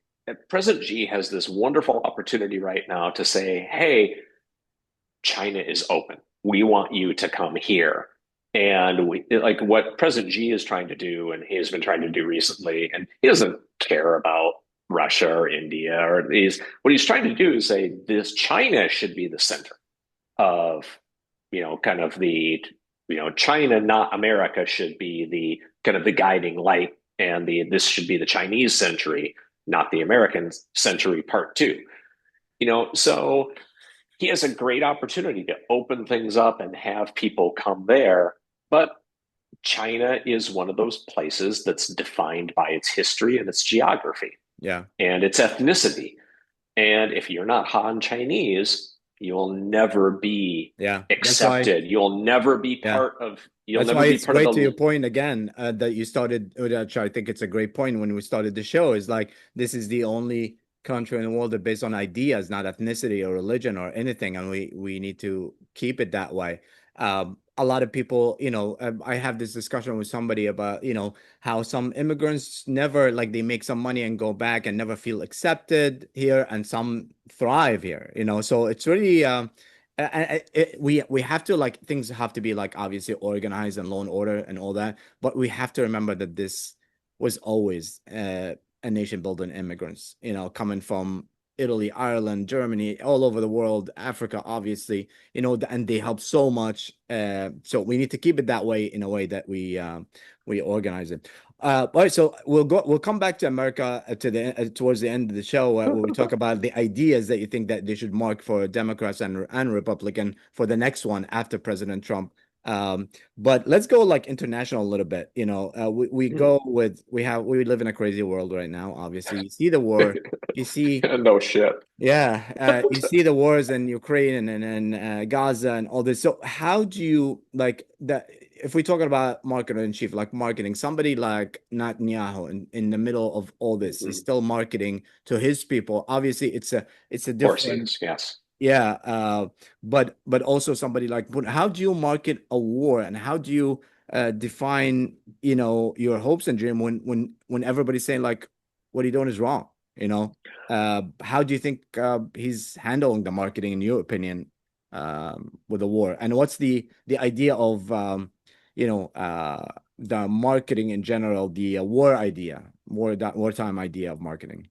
President Xi has this wonderful opportunity right now to say, "Hey, China is open. We want you to come here." And we like what President Xi is trying to do, and he has been trying to do recently, and he doesn't care about Russia or India or these. What he's trying to do is say this China should be the center of, kind of the, China, not America, should be the kind of the guiding light, and this should be the Chinese century, not the American century part two. So he has a great opportunity to open things up and have people come there. But China is one of those places that's defined by its history and its geography Yeah, and its ethnicity. And if you're not Han Chinese, you'll never be yeah. That's why. accepted. You'll never be Yeah. part of. You'll That's never why be it's part of great to your the. point again that you started, which I think it's a great point when we started the show, is like this is the only country in the world that based on ideas, not ethnicity or religion or anything, and we need to keep it that way. A lot of people, I have this discussion with somebody about, how some immigrants never like they make some money and go back and never feel accepted here, and some thrive here, so it's really we have to like things have to be like obviously organized and law and order and all that, but we have to remember that this was always a nation built on immigrants, coming from Italy, Ireland, Germany, all over the world, Africa, obviously, and they help so much. So we need to keep it that way in a way that we organize it. All right, so we'll come back to America towards the end of the show where we talk about the ideas that you think that they should mark for Democrats and Republican for the next one after President Trump. Um, but let's go like international a little bit. We go with we live in a crazy world right now. Obviously, you see the war, you see No shit. yeah, you see the wars in Ukraine and Gaza and all this. So how do you like that? If we're talking about marketer in chief, like marketing, somebody like Netanyahu in the middle of all this, he's Mhm. still marketing to his people. Obviously, it's a Of course he different is. Yes. yeah, but also somebody like, but how do you market a war and how do you define, your hopes and dream when everybody's saying like what you're doing is wrong, how do you think he's handling the marketing in your opinion with the war? And what's the idea of the marketing in general, the war idea, wartime idea of marketing?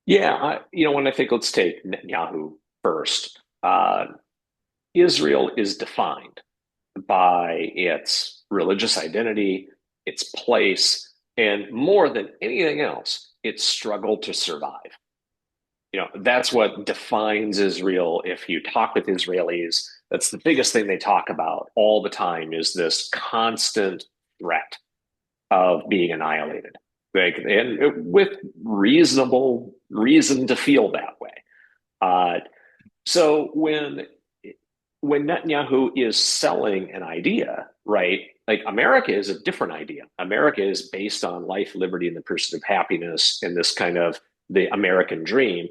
Yeah. When I think, let's take Netanyahu first. Israel is defined by its religious identity, its place, and more than anything else, its struggle to survive. That's what defines Israel. If you talk with Israelis, that's the biggest thing they talk about all the time, is this constant threat of being annihilated. And with reasonable reason to feel that way. So when Netanyahu is selling an idea, right? Like America is a different idea. America is based on life, liberty, and the pursuit of happiness, and this kind of the American dream.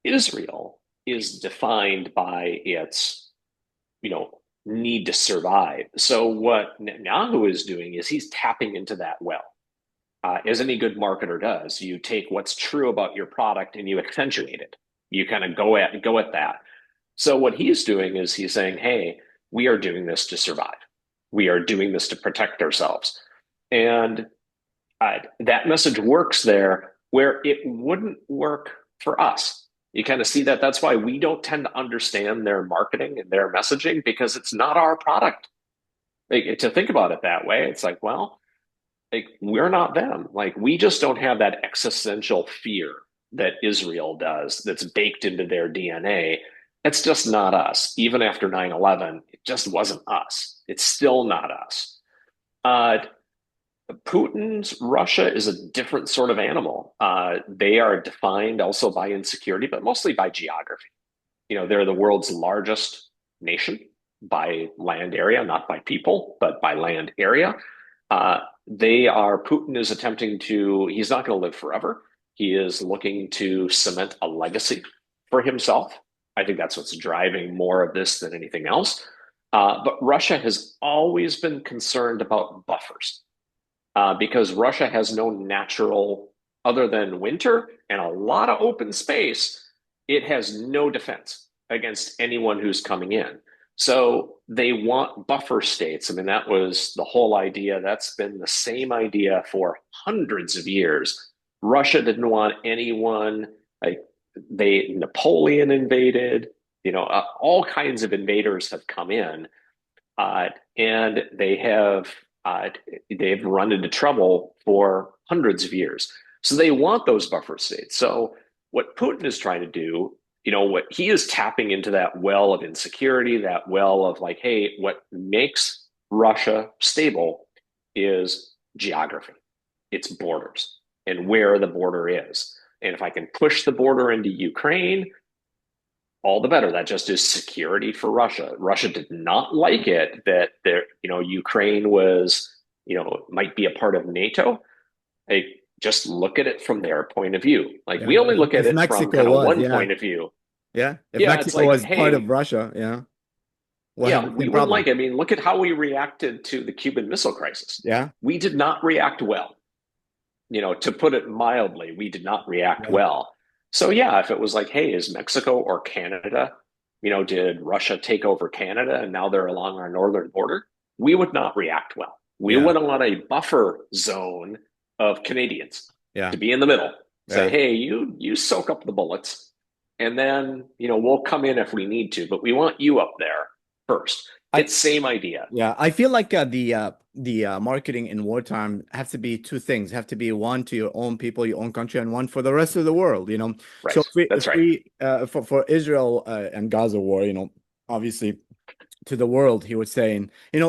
Israel is defined by its, you know, need to survive. So what Netanyahu is doing is he's tapping into that well. As any good marketer does, you take what's true about your product and you accentuate it. You kind of go at that. So what he's doing is he's saying, "Hey, we are doing this to survive. We are doing this to protect ourselves." And that message works there where it wouldn't work for us. You kind of see that. That's why we don't tend to understand their marketing and their messaging because it's not our product. Like, to think about it that way, it's like, well, like we're not them. Like we just don't have that existential fear that Israel does that's baked into their DNA. It's just not us. Even after 9/11, it just wasn't us. It's still not us. Uh, Putin's Russia is a different sort of animal. They are defined also by insecurity, but mostly by geography. You know, they're the world's largest nation by land area, not by people, but by land area. Putin is attempting to, he's not going to live forever. He is looking to cement a legacy for himself. I think that's what's driving more of this than anything else. But Russia has always been concerned about buffers because Russia has no natural, other than winter and a lot of open space, it has no defense against anyone who's coming in. So they want buffer states. I mean, that was the whole idea. That's been the same idea for hundreds of years. Russia didn't want anyone, like Napoleon invaded, all kinds of invaders have come in, and they've run into trouble for hundreds of years. So they want those buffer states. So what Putin is trying to do, what he is tapping into that well of insecurity, that well of like, hey, what makes Russia stable is geography, its borders, and where the border is. And if I can push the border into Ukraine, all the better. That just is security for Russia. Russia did not like it that Ukraine was, might be a part of NATO. Like, just look at it from their point of view. Like Yeah. we only look at If it from Mexico kind of was, one yeah. point of view. Yeah. If Yeah, it's Mexico like, was part of hey, Russia, yeah, we'll have yeah, the we same wouldn't problem. like it. I mean, look at how we reacted to the Cuban Missile Crisis. Yeah. We did not react well. To put it mildly, we did not react Yeah. well. So yeah, if it was like, hey, is Mexico or Canada, did Russia take over Canada and now they're along our northern border? We would not react well. We Yeah. would want a buffer zone of Canadians Yeah. to be in the middle. Say, Yeah. hey, you soak up the bullets, and then we'll come in if we need to, but we want you up there first. I It's same idea. Yeah, I feel like the marketing in wartime have to be two things. Have to be one to your own people, your own country, and one for the rest of the world, you know. So Right. That's if right. we for Israel and Gaza war, obviously to the world, he was saying, and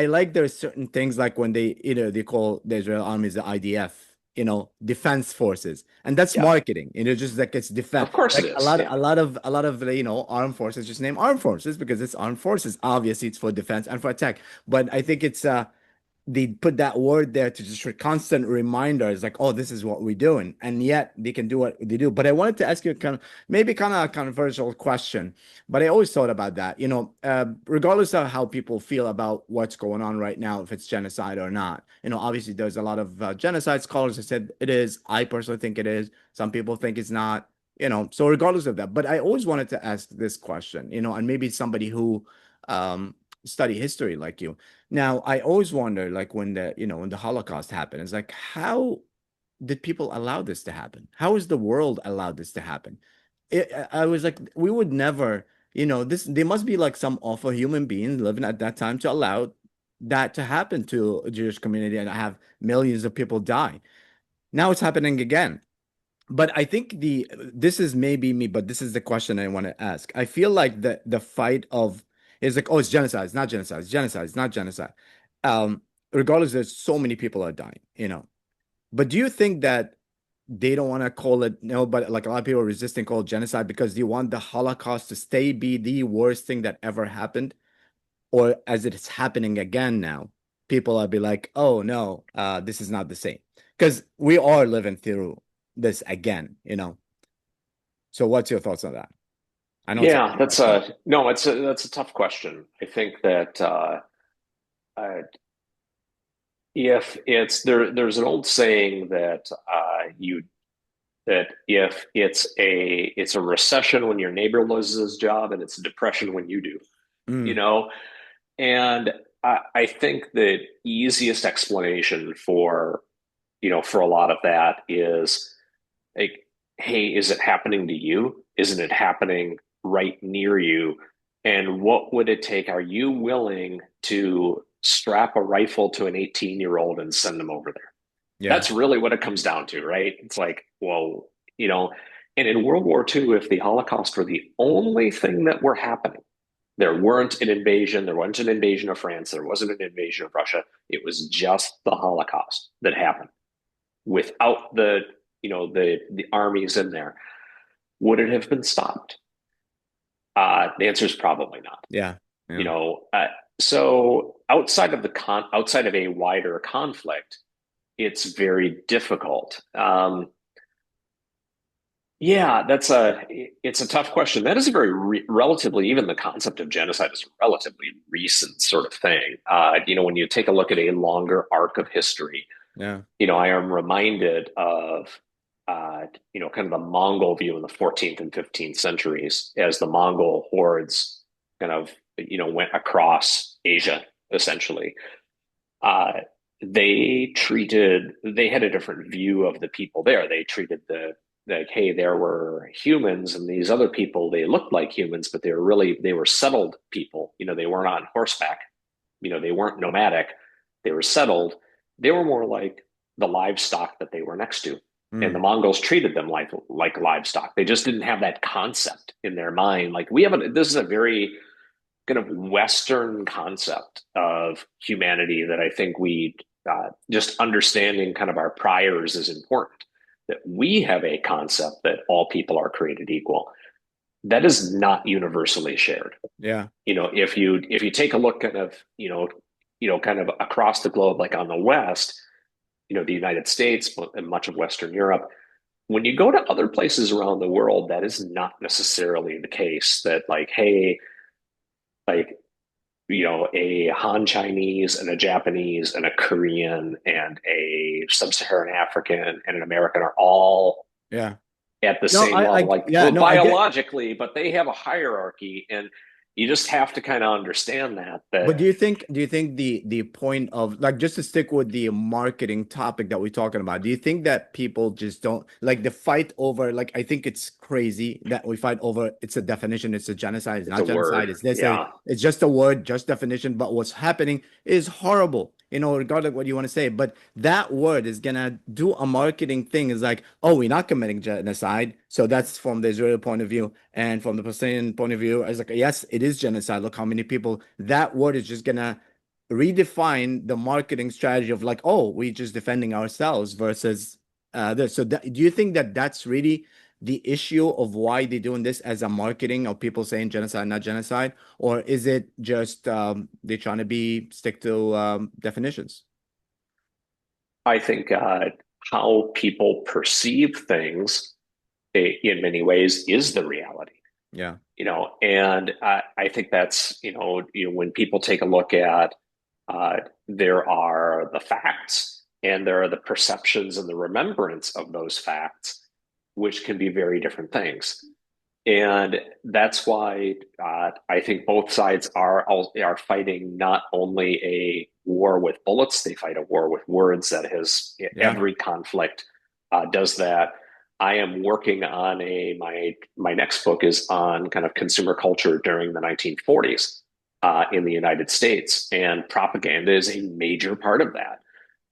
I like there's certain things like when they call the Israel armies the IDF, defense forces, and that's Yeah. marketing, just like it's defense. Of course it Like a is. lot, Yeah. a lot of armed forces just name armed forces because it's armed forces. Obviously, it's for defense and for attack, but I think it's they put that word there to just for constant reminders like, oh, this is what we're doing, and yet they can do what they do. But I wanted to ask you maybe kind of a controversial question, but I always thought about that, regardless of how people feel about what's going on right now, if it's genocide or not. Obviously there's a lot of genocide scholars that said it is. I personally think it is. Some people think it's not. So regardless of that, but I always wanted to ask this question, and maybe somebody who um study history like you. Now, I always wonder, like when the Holocaust happened, it's like, how did people allow this to happen? How is the world allowed this to happen? I was like, we would never, this, they must be like some awful human being living at that time to allow that to happen to a Jewish community and have millions of people die. Now it's happening again. But I think this is maybe me, but this is the question I want to ask. I feel like the fight of is like, oh, it's genocide, it's not genocide, it's genocide, it's not genocide. Um, Regardless, there's so many people are dying. But do you think that they don't want to call it no, but like a lot of people are resisting call it genocide because they want the Holocaust to be the worst thing that ever happened, or as it's happening again now? people will be like, oh no, this is not the same. Because we are living through this again, you know. So what's your thoughts on that? I know it's a Yeah, hard that's question. a no, it's a that's a tough question. I think that uh, if it's there's an old saying that you that if it's a recession when your neighbor loses his job and it's a depression when you do, you Mm, know. And I think the easiest explanation for for a lot of that is like, hey, is it happening to you? Isn't it happening right near you? And what would it take? Are you willing to strap a rifle to an 18-year-old and send them over there? yeah. That's really what it comes down to, right? It's like, well, you know, and in World War II, if the Holocaust were the only thing that were happening, there weren't an invasion, there wasn't an invasion of France, there wasn't an invasion of Russia. It was just the Holocaust that happened without the armies in there. Would it have been stopped? The answer is probably not. Yeah. You Yeah. know, so outside of a wider conflict, it's very difficult. Yeah, it's a tough question. That is a very relatively even the concept of genocide is a relatively recent sort of thing. When you take a look at a longer arc of history, Yeah. I am reminded of kind of the Mongol view in the 14th and 15th centuries as the Mongol hordes kind of went across Asia essentially. Uh, they had a different view of the people there. They treated the like, hey, there were humans and these other people, they looked like humans, but they were settled people. They weren't on horseback. They weren't nomadic. They were settled. They were more like the livestock that they were next to. And the Mm, Mongols treated them like livestock. They just didn't have that concept in their mind. Like this is a very kind of Western concept of humanity that I think we just understanding kind of our priors is important. That we have a concept that all people are created equal. That is not universally shared. yeah. If you take a look kind of kind of across the globe, like on the West, the United States and much of Western Europe, when you go to other places around the world, that is not necessarily the case. That like, hey, like a Han Chinese and a Japanese and a Korean and a Sub-Saharan African and an American are all Yeah. at the No, same level, like yeah, well, no, I get. biologically, but they have a hierarchy, and you just have to kind of understand that But do you think the point of, like, just to stick with the marketing topic that we're talking about, do you think that people just don't like the fight over, like, I think it's crazy that we fight over it's a definition, it's a genocide, it's it's a not genocide, word. it's this, Yeah, it's just a word, just definition, but what's happening is horrible, regardless of what you want to say. But that word is gonna do a marketing thing, is like, oh, we're not committing genocide. So that's from the Israeli point of view. And from the Palestinian point of view, it's like, yes, it is genocide. Look how many people. That word is just gonna redefine the marketing strategy of like, oh, we're just defending ourselves versus this. So do you think that that's really the issue of why they're doing this as a marketing of people saying genocide, not genocide, or is it just they're trying to be stick to definitions? I think how people perceive things in many ways is the reality. Yeah, And I think that's when people take a look at there are the facts and there are the perceptions and the remembrance of those facts, which can be very different things. And that's why I think both sides are fighting not only a war with bullets, they fight a war with words. That has yeah, every conflict does that. I am working on my next book is on kind of consumer culture during the 1940s in the United States, and propaganda is a major part of that.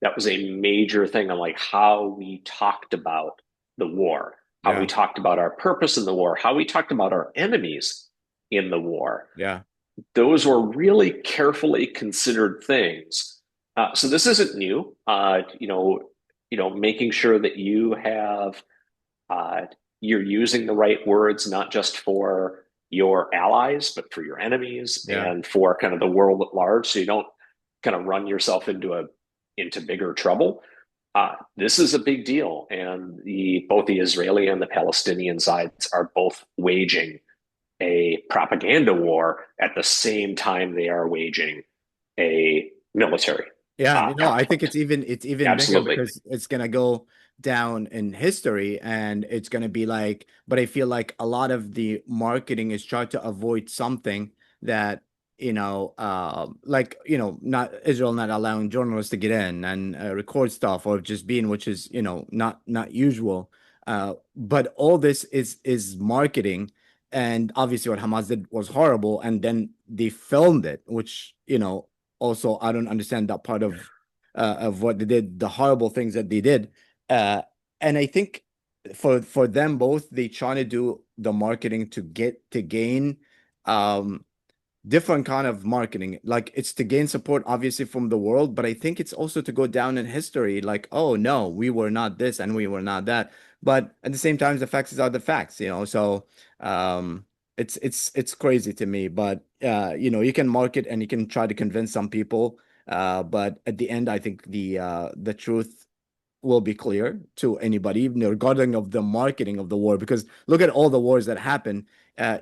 That was a major thing on like how we talked about the war, how we yeah, talked about our purpose in the war, how we talked about our enemies in the war. yeah, Those were really carefully considered things. So this isn't new. Making sure that uh, you're using the right words, not just for your allies, but for your enemies yeah, and for kind of the world at large. So you don't kind of run yourself into bigger trouble. This is a big deal, and both the Israeli and the Palestinian sides are both waging a propaganda war at the same time they are waging a military Yeah, I think conflict. it's even bigger Absolutely. because it's gonna go down in history and it's gonna be like, but I feel like a lot of the marketing is trying to avoid something that, like, not Israel not allowing journalists to get in and record stuff or just being, which is, not usual. But all this is marketing. And obviously what Hamas did was horrible, and then they filmed it, which, also I don't understand that part of what they did, the horrible things that they did. And I think for them both, they trying to do the marketing to gain um different kind of marketing. Like it's to gain support, obviously, from the world, but I think it's also to go down in history. Like, oh no, we were not this and we were not that. But at the same time, the facts are the facts. So it's crazy to me. But you can market and you can try to convince some people. But at the end, I think the truth will be clear to anybody, even regarding of the marketing of the war. Because look at all the wars that happen,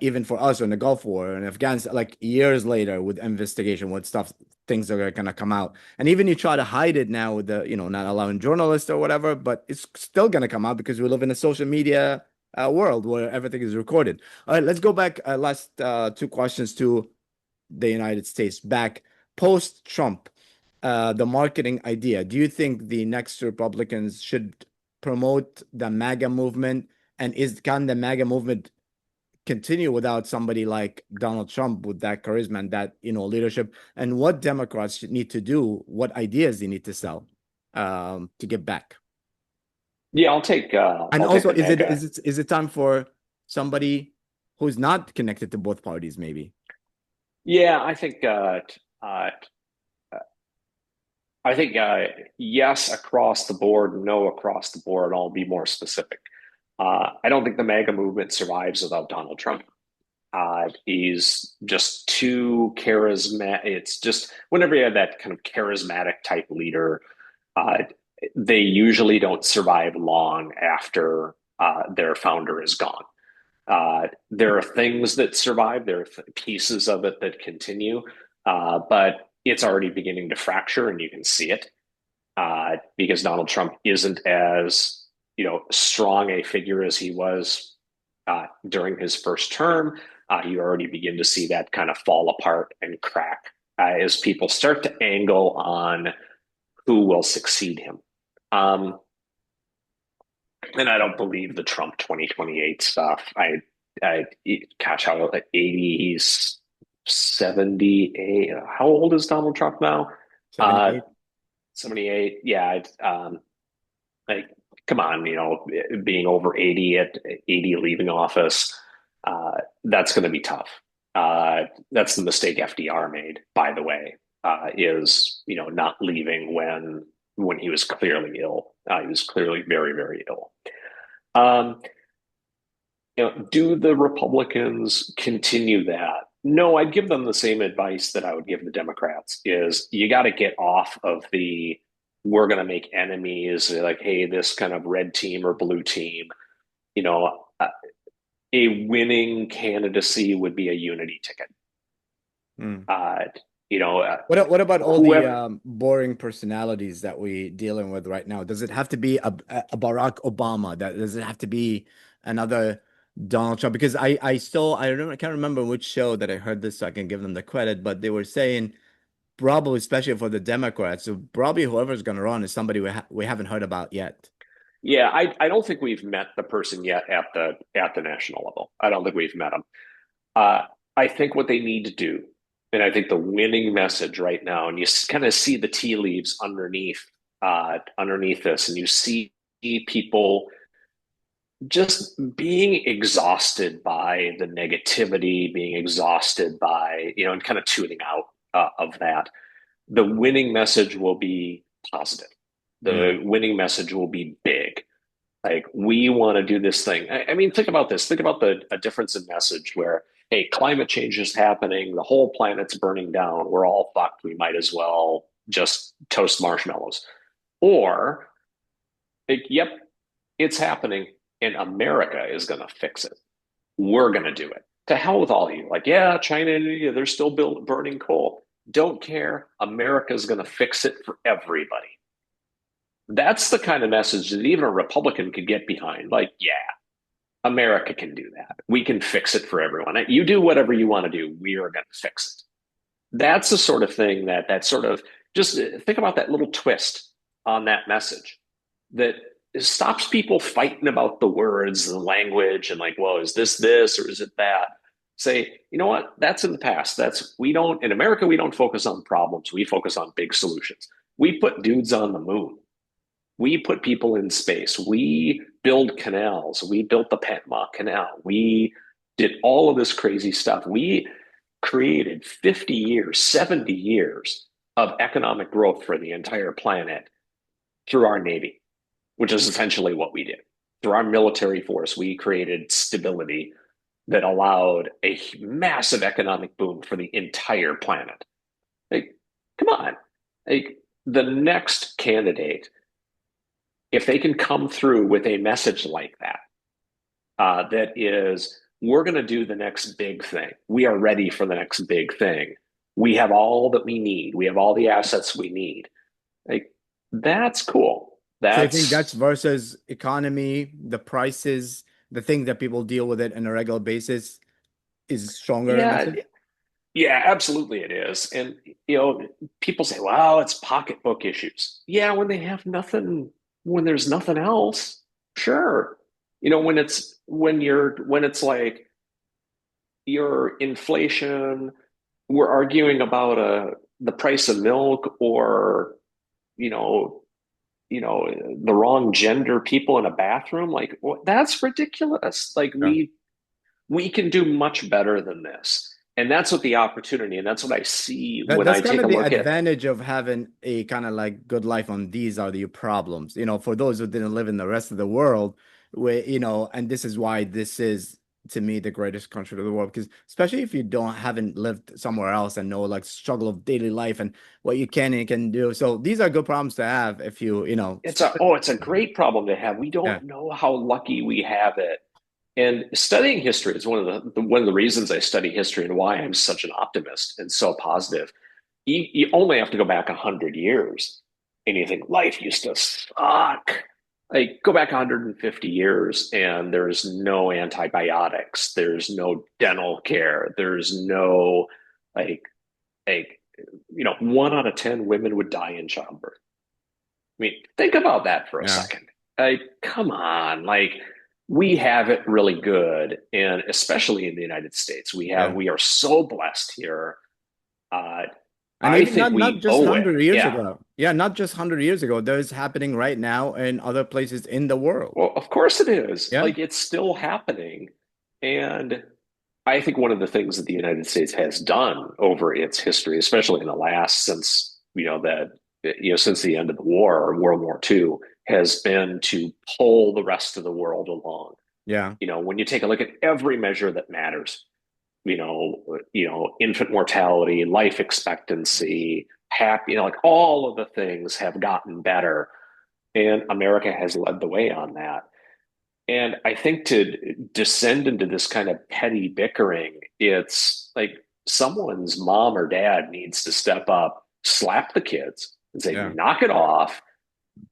even for us in the Gulf War and Afghanistan, like years later with investigation, with stuff, things that are gonna come out. And even you try to hide it now with the, not allowing journalists or whatever, but it's still gonna come out because we live in a social media world where everything is recorded. All right, let's go back. Last two questions to the United States back post Trump, the marketing idea. Do you think the next Republicans should promote the MAGA movement? And can the MAGA movement continue without somebody like Donald Trump with that charisma and that, leadership? And what Democrats should need to do, what ideas they need to sell to get back? Yeah, And I'll take also, the is it mega. is it is it time for somebody who's not connected to both parties, maybe? Yeah, I think yes across the board, no across the board. I'll be more specific. I don't think the MAGA movement survives without Donald Trump. He's just too charismatic. It's just whenever you have that kind of charismatic type leader, uh, they usually don't survive long after their founder is gone. There are things that survive, there are pieces of it that continue, but it's already beginning to fracture, and you can see it because Donald Trump isn't as strong a figure as he was during his first term. You already begin to see that kind of fall apart and crack as people start to angle on who will succeed him. Um, and I don't believe the Trump 2028 stuff. I gosh, how 80, he's 78. How old is Donald Trump now? Uh, 78. 78. Yeah. Like, come on, being over 80 at 80, leaving office, that's going to be tough. That's the mistake FDR made, by the way, is, not leaving when he was clearly ill. He was clearly very, very ill. Um, do the Republicans continue that? No, I'd give them the same advice that I would give the Democrats is you got to get off of the we're going to make enemies like, hey, this kind of red team or blue team, you know, a winning candidacy would be a unity ticket. Hmm. Uh, you know, uh, What about all the whoever, boring personalities that we dealing with right now? Does it have to be a Barack Obama? Does it have to be another Donald Trump? Because I remember, I can't remember which show that I heard this, so I can give them the credit, but they were saying probably, especially for the Democrats, so probably whoever's going to run is somebody we haven't heard about yet. yeah, I don't think we've met the person yet at the national level. I don't think we've met him. Uh, I think what they need to do, and I think the winning message right now, and you kind of see the tea leaves underneath this, and you see people just being exhausted by the negativity, being exhausted by, and kind of tuning out of that. The winning message will be positive. Mm. The winning message will be big. Like, we want to do this thing. I mean, think about this. Think about a difference in message where hey, climate change is happening, the whole planet's burning down, we're all fucked, we might as well just toast marshmallows. Or, like, yep, it's happening, and America is going to fix it. We're going to do it. To hell with all of you. Like, yeah, China and India, they're still burning coal. Don't care. America's going to fix it for everybody. That's the kind of message that even a Republican could get behind. Like, yeah, America can do that. We can fix it for everyone. You do whatever you want to do. We are going to fix it. That's the sort of thing that sort of just think about that little twist on that message that stops people fighting about the words and the language and like, well, is this or is it that? Say, you know what? That's in the past. We don't, in America, we don't focus on problems. We focus on big solutions. We put dudes on the moon. We put people in space. We build canals. We built the Panama Canal. We did all of this crazy stuff. We created 50 years, 70 years of economic growth for the entire planet through our Navy, which is essentially what we did. Through our military force, we created stability that allowed a massive economic boom for the entire planet. Like, come on. Like, the next candidate, if they can come through with a message like that, that is, we're going to do the next big thing. We are ready for the next big thing. We have all that we need. We have all the assets we need. Like, that's cool. So you think that's That's, versus economy, the prices, the things that people deal with it on a regular basis is stronger yeah, message? yeah, absolutely it is. And, you know, people say, well, it's pocketbook issues. Yeah, when they have nothing, when there's nothing else, sure. You know, when it's like your inflation, we're arguing about the price of milk or, you know, the wrong gender people in a bathroom, like, well, that's ridiculous. Like, Yeah. we can do much better than this. And that's what the opportunity, and that's what I see when That's I kind take of a the look at. advantage of having a kind of like good life on these are your problems. For those who didn't live in the rest of the world, and this is why this is to me the greatest country of the world, because especially if you haven't lived somewhere else and know like struggle of daily life and what you can and can do. So these are good problems to have if It's a great problem to have. We yeah, don't know how lucky we have it. And studying history is one of the reasons I study history and why I'm such an optimist and so positive. You only have to go back 100 years, and you think life used to suck. Like, go back 150 years, and there's no antibiotics, there's no dental care, there's no like like 1 out of 10 women would die in childbirth. I mean, think about that for a yeah, second. Like, come on, like, we have it really good, and especially in the United States, yeah. we are so blessed here. Uh, And I even think not we just owe it. 100 years Yeah. ago. Yeah, not just 100 years ago. There's happening right now in other places in the world. Well, of course it is. Yeah. Like, it's still happening, and I think one of the things that the United States has done over its history, especially in the last since since the end of the war or World War II, has been to pull the rest of the world along. Yeah. When you take a look at every measure that matters, infant mortality, life expectancy, like all of the things have gotten better, and America has led the way on that. And I think to descend into this kind of petty bickering, it's like someone's mom or dad needs to step up, slap the kids, and say, Yeah. knock it off.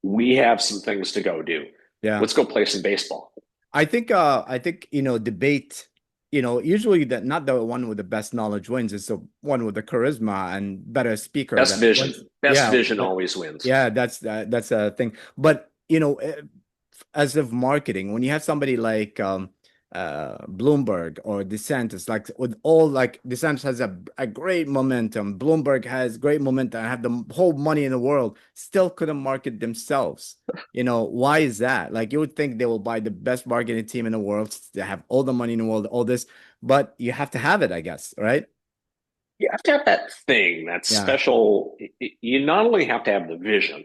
We have some things to go do. Yeah. Let's go play some baseball. I think, debate, usually that not the one with the best knowledge wins, it's the one with the charisma and better speaker Best that vision. wins. Best Yeah. vision always wins. Yeah, that's a thing. But as of marketing, when you have somebody like Bloomberg or DeSantis, like with all like DeSantis has a great momentum, Bloomberg has great momentum, and have the whole money in the world, still couldn't market themselves. Why is that? Like you would think they will buy the best marketing team in the world, they have all the money in the world, all this, but you have to have it, I guess, right? You have to have that thing, that Yeah, special. You not only have to have the vision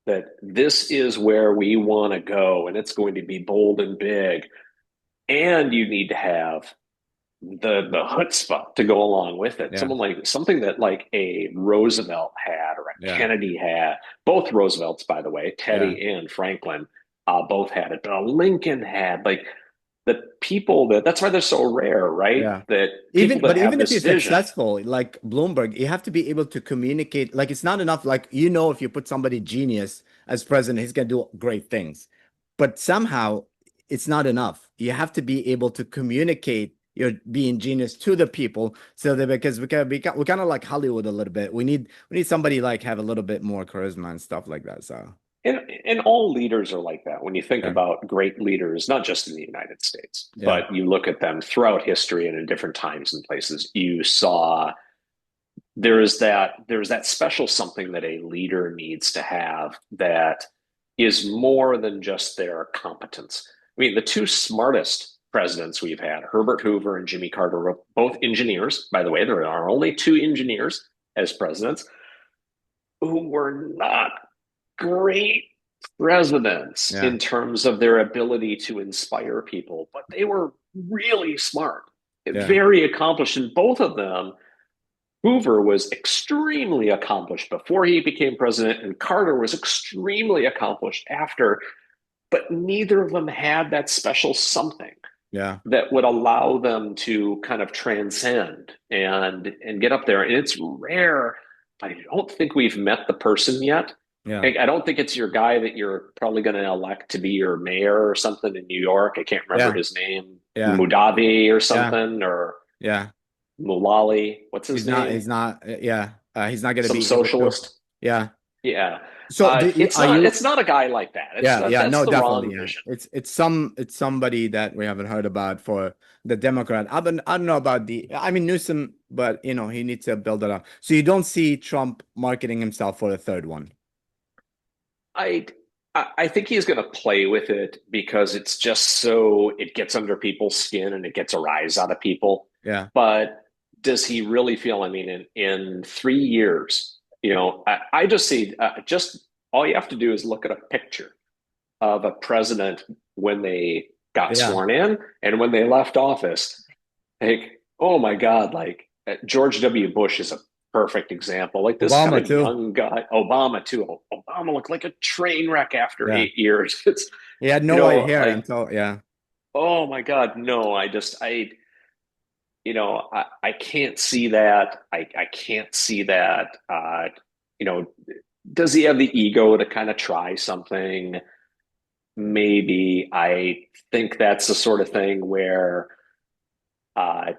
that this is where we want to go and it's going to be bold and big, and you need to have the chutzpah to go along with it. Yeah. Someone like something that like a Roosevelt had or a Yeah. Kennedy had. Both Roosevelts, by the way, Yeah. Teddy and Franklin, both had it. But a Lincoln had like the people that's why they're so rare, right? Yeah. That people Even that but have even if this you're vision. successful, like Bloomberg, you have to be able to communicate. Like it's not enough. Like if you put somebody genius as president, he's gonna do great things. But somehow it's not enough. You have to be able to communicate your being genius to the people so that because we're kind of like Hollywood a little bit. We need somebody like have a little bit more charisma and stuff like that. So And all leaders are like that. When you think yeah, about great leaders, not just in the United States, yeah, but you look at them throughout history and in different times and places, you saw there's that special something that a leader needs to have that is more than just their competence. I mean, the two smartest presidents we've had, Herbert Hoover and Jimmy Carter, were both engineers. By the way, there are only two engineers as presidents who were not great presidents yeah, in terms of their ability to inspire people, but they were really smart, yeah, very accomplished, and both of them. Hoover was extremely accomplished before he became president, and Carter was extremely accomplished after, but neither of them had that special something yeah, that would allow them to kind of transcend and get up there. And it's rare. I don't think we've met the person yet. yeah, I don't think it's your guy that you're probably going to elect to be your mayor or something in New York. I can't remember yeah, his name, yeah, Mudavi or yeah, something, or yeah. Mulali. What's his He's not. name? He's not. Yeah. He's not gonna Some be able to. socialist. Yeah. Yeah. So It's are not you? it's not a guy like that. Yeah, yeah, That's no, the definitely, wrong yeah. vision. It's somebody that we haven't heard about for the Democrat. I don't know about I mean Newsom, but he needs to build it up. So you don't see Trump marketing himself for a third one. I I think he's going to play with it because it's just so it gets under people's skin and it gets a rise out of people. Yeah, But does he really feel? I mean, in 3 years, I just see just all you have to do is look at a picture of a president when they got yeah. sworn in and when they left office. Like, oh my God, like George W. Bush is a perfect example. Like this kind Obama of too. young guy, Obama too. Obama looked like a train wreck after Yeah, 8 years. It's, he had no white hair like, until yeah, oh my God, no, I can't see that. I can't see that. You know, does he have the ego to kind of try something? Maybe. I think that's the sort of thing where uh,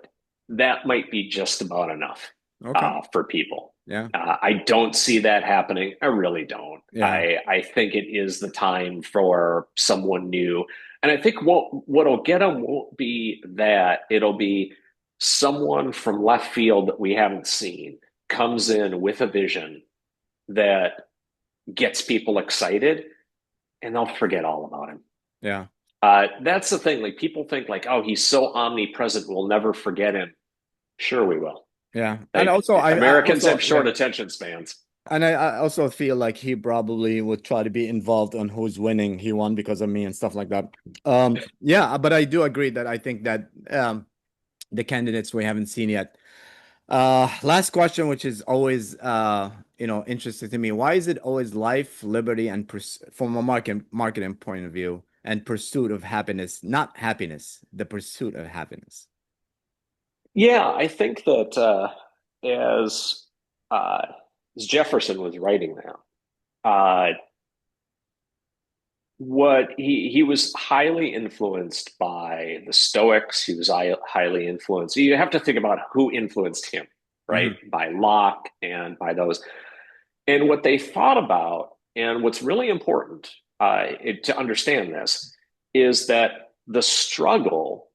that might be just about enough okay, for people. yeah, I don't see that happening. I really don't. yeah, I think it is the time for someone new, and I think what'll get them won't be that. It'll be someone from left field that we haven't seen comes in with a vision that gets people excited, and they'll forget all about him. yeah, That's the thing. Like people think, like, oh, he's so omnipresent, we'll never forget him. Sure, we will. yeah. And Like also, I Americans also have yeah. short attention spans. And I also feel like he probably would try to be involved on who's winning. He won because of me and stuff like that. Yeah, but I do agree that I think that the candidates we haven't seen yet. Last question, which is always interesting to me. Why is it always life, liberty, and from a marketing point of view, and pursuit of happiness, not happiness, the pursuit of happiness? Yeah, I think that as uh, as Jefferson was writing that, what he was highly influenced by the Stoics. He was highly influenced. You have to think about who influenced him, right? Hmm. By Locke and by those. And what they thought about, and what's really important to understand this, is that the struggle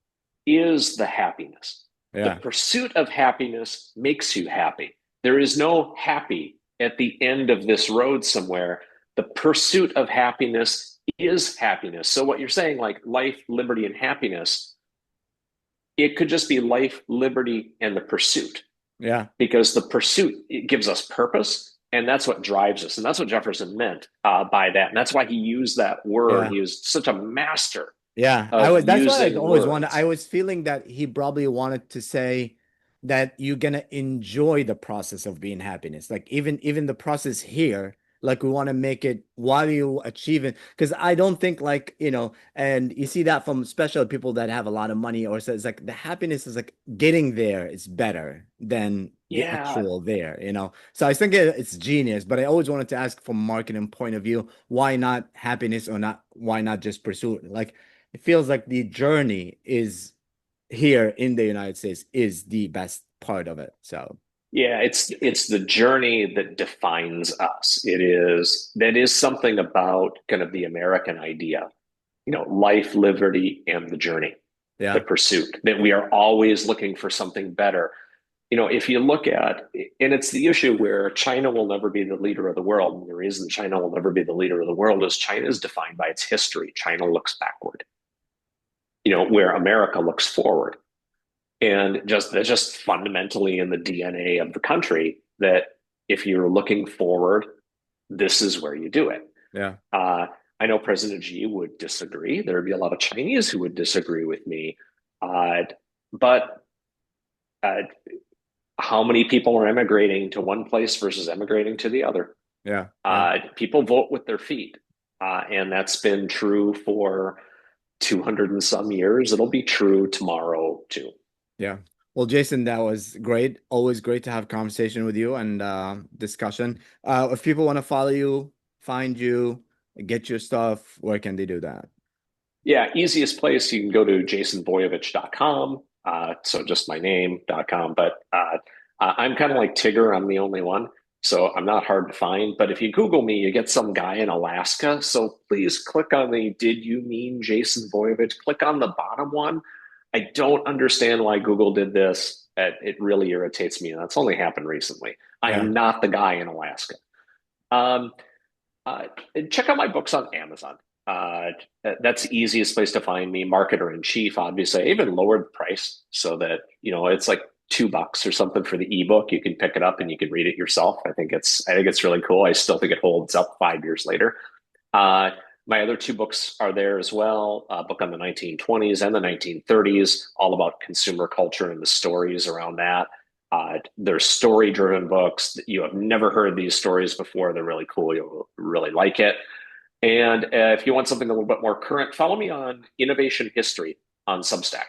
is the happiness. The Yeah, pursuit of happiness makes you happy. There is no happy at the end of this road somewhere. The pursuit of happiness is happiness. So, what you're saying, like life, liberty, and happiness, it could just be life, liberty, and the pursuit yeah, because the pursuit it gives us purpose and that's what drives us and that's what Jefferson meant by that and that's why he used that word. yeah, He was such a master Yeah, of that's what I using always wanted. I words. was feeling that he probably wanted to say that you're gonna enjoy the process of being happiness. Like even the process here, like we want to make it while you achieve it. Because I don't think like, and you see that from especially people that have a lot of money or says like the happiness is like getting there is better than the Yeah, actual there. So I think it's genius, but I always wanted to ask from marketing point of view, why not happiness or not, why not just pursue it? Like it feels like the journey is here in the United States is the best part of it. So yeah, it's the journey that defines us. That is something about kind of the American idea, life, liberty, and the journey, the yeah, pursuit, that we are always looking for something better. If you look at, and it's the issue where China will never be the leader of the world. And the reason China will never be the leader of the world is China is defined by its history. China looks backward, where America looks forward. And that's just fundamentally in the DNA of the country that if you're looking forward, this is where you do it. yeah, Uh, I know President Xi would disagree. There would be a lot of Chinese who would disagree with me. But uh, how many people are emigrating to one place versus emigrating to the other? yeah, yeah, People vote with their feet. And that's been true for 200 and some years. It'll be true tomorrow, too. yeah. Well, Jason, that was great. Always great to have conversation with you and discussion. If people want to follow you, find you, get your stuff, where can they do that? Yeah, easiest place you can go to jasonvoiovich.com. So just my name.com. But I'm kind of like Tigger. I'm the only one. So I'm not hard to find. But if you Google me, you get some guy in Alaska. So please click on the Did You Mean Jason Voiovich? Click on the bottom one. I don't understand why Google did this. It really irritates me. And that's only happened recently. I Yeah. am not the guy in Alaska. Um, uh, Check out my books on Amazon. Uh, that's the easiest place to find me. Marketer in chief, obviously. I even lowered the price so that it's like $2 or something for the ebook. You can pick it up and you can read it yourself. I think it's really cool. I still think it holds up 5 years later. Uh, my other two books are there as well. A book on the 1920s and the 1930s, all about consumer culture and the stories around that. They're story driven books. You have never heard these stories before. They're really cool. You'll really like it. And if you want something a little bit more current, follow me on Innovation History on Substack.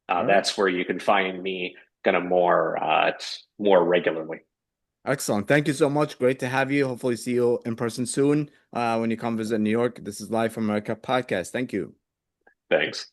All right. That's where you can find me kind of more regularly. Excellent. Thank you so much. Great to have you. Hopefully see you in person soon when you come visit New York. This is Live from America podcast. Thank you. Thanks.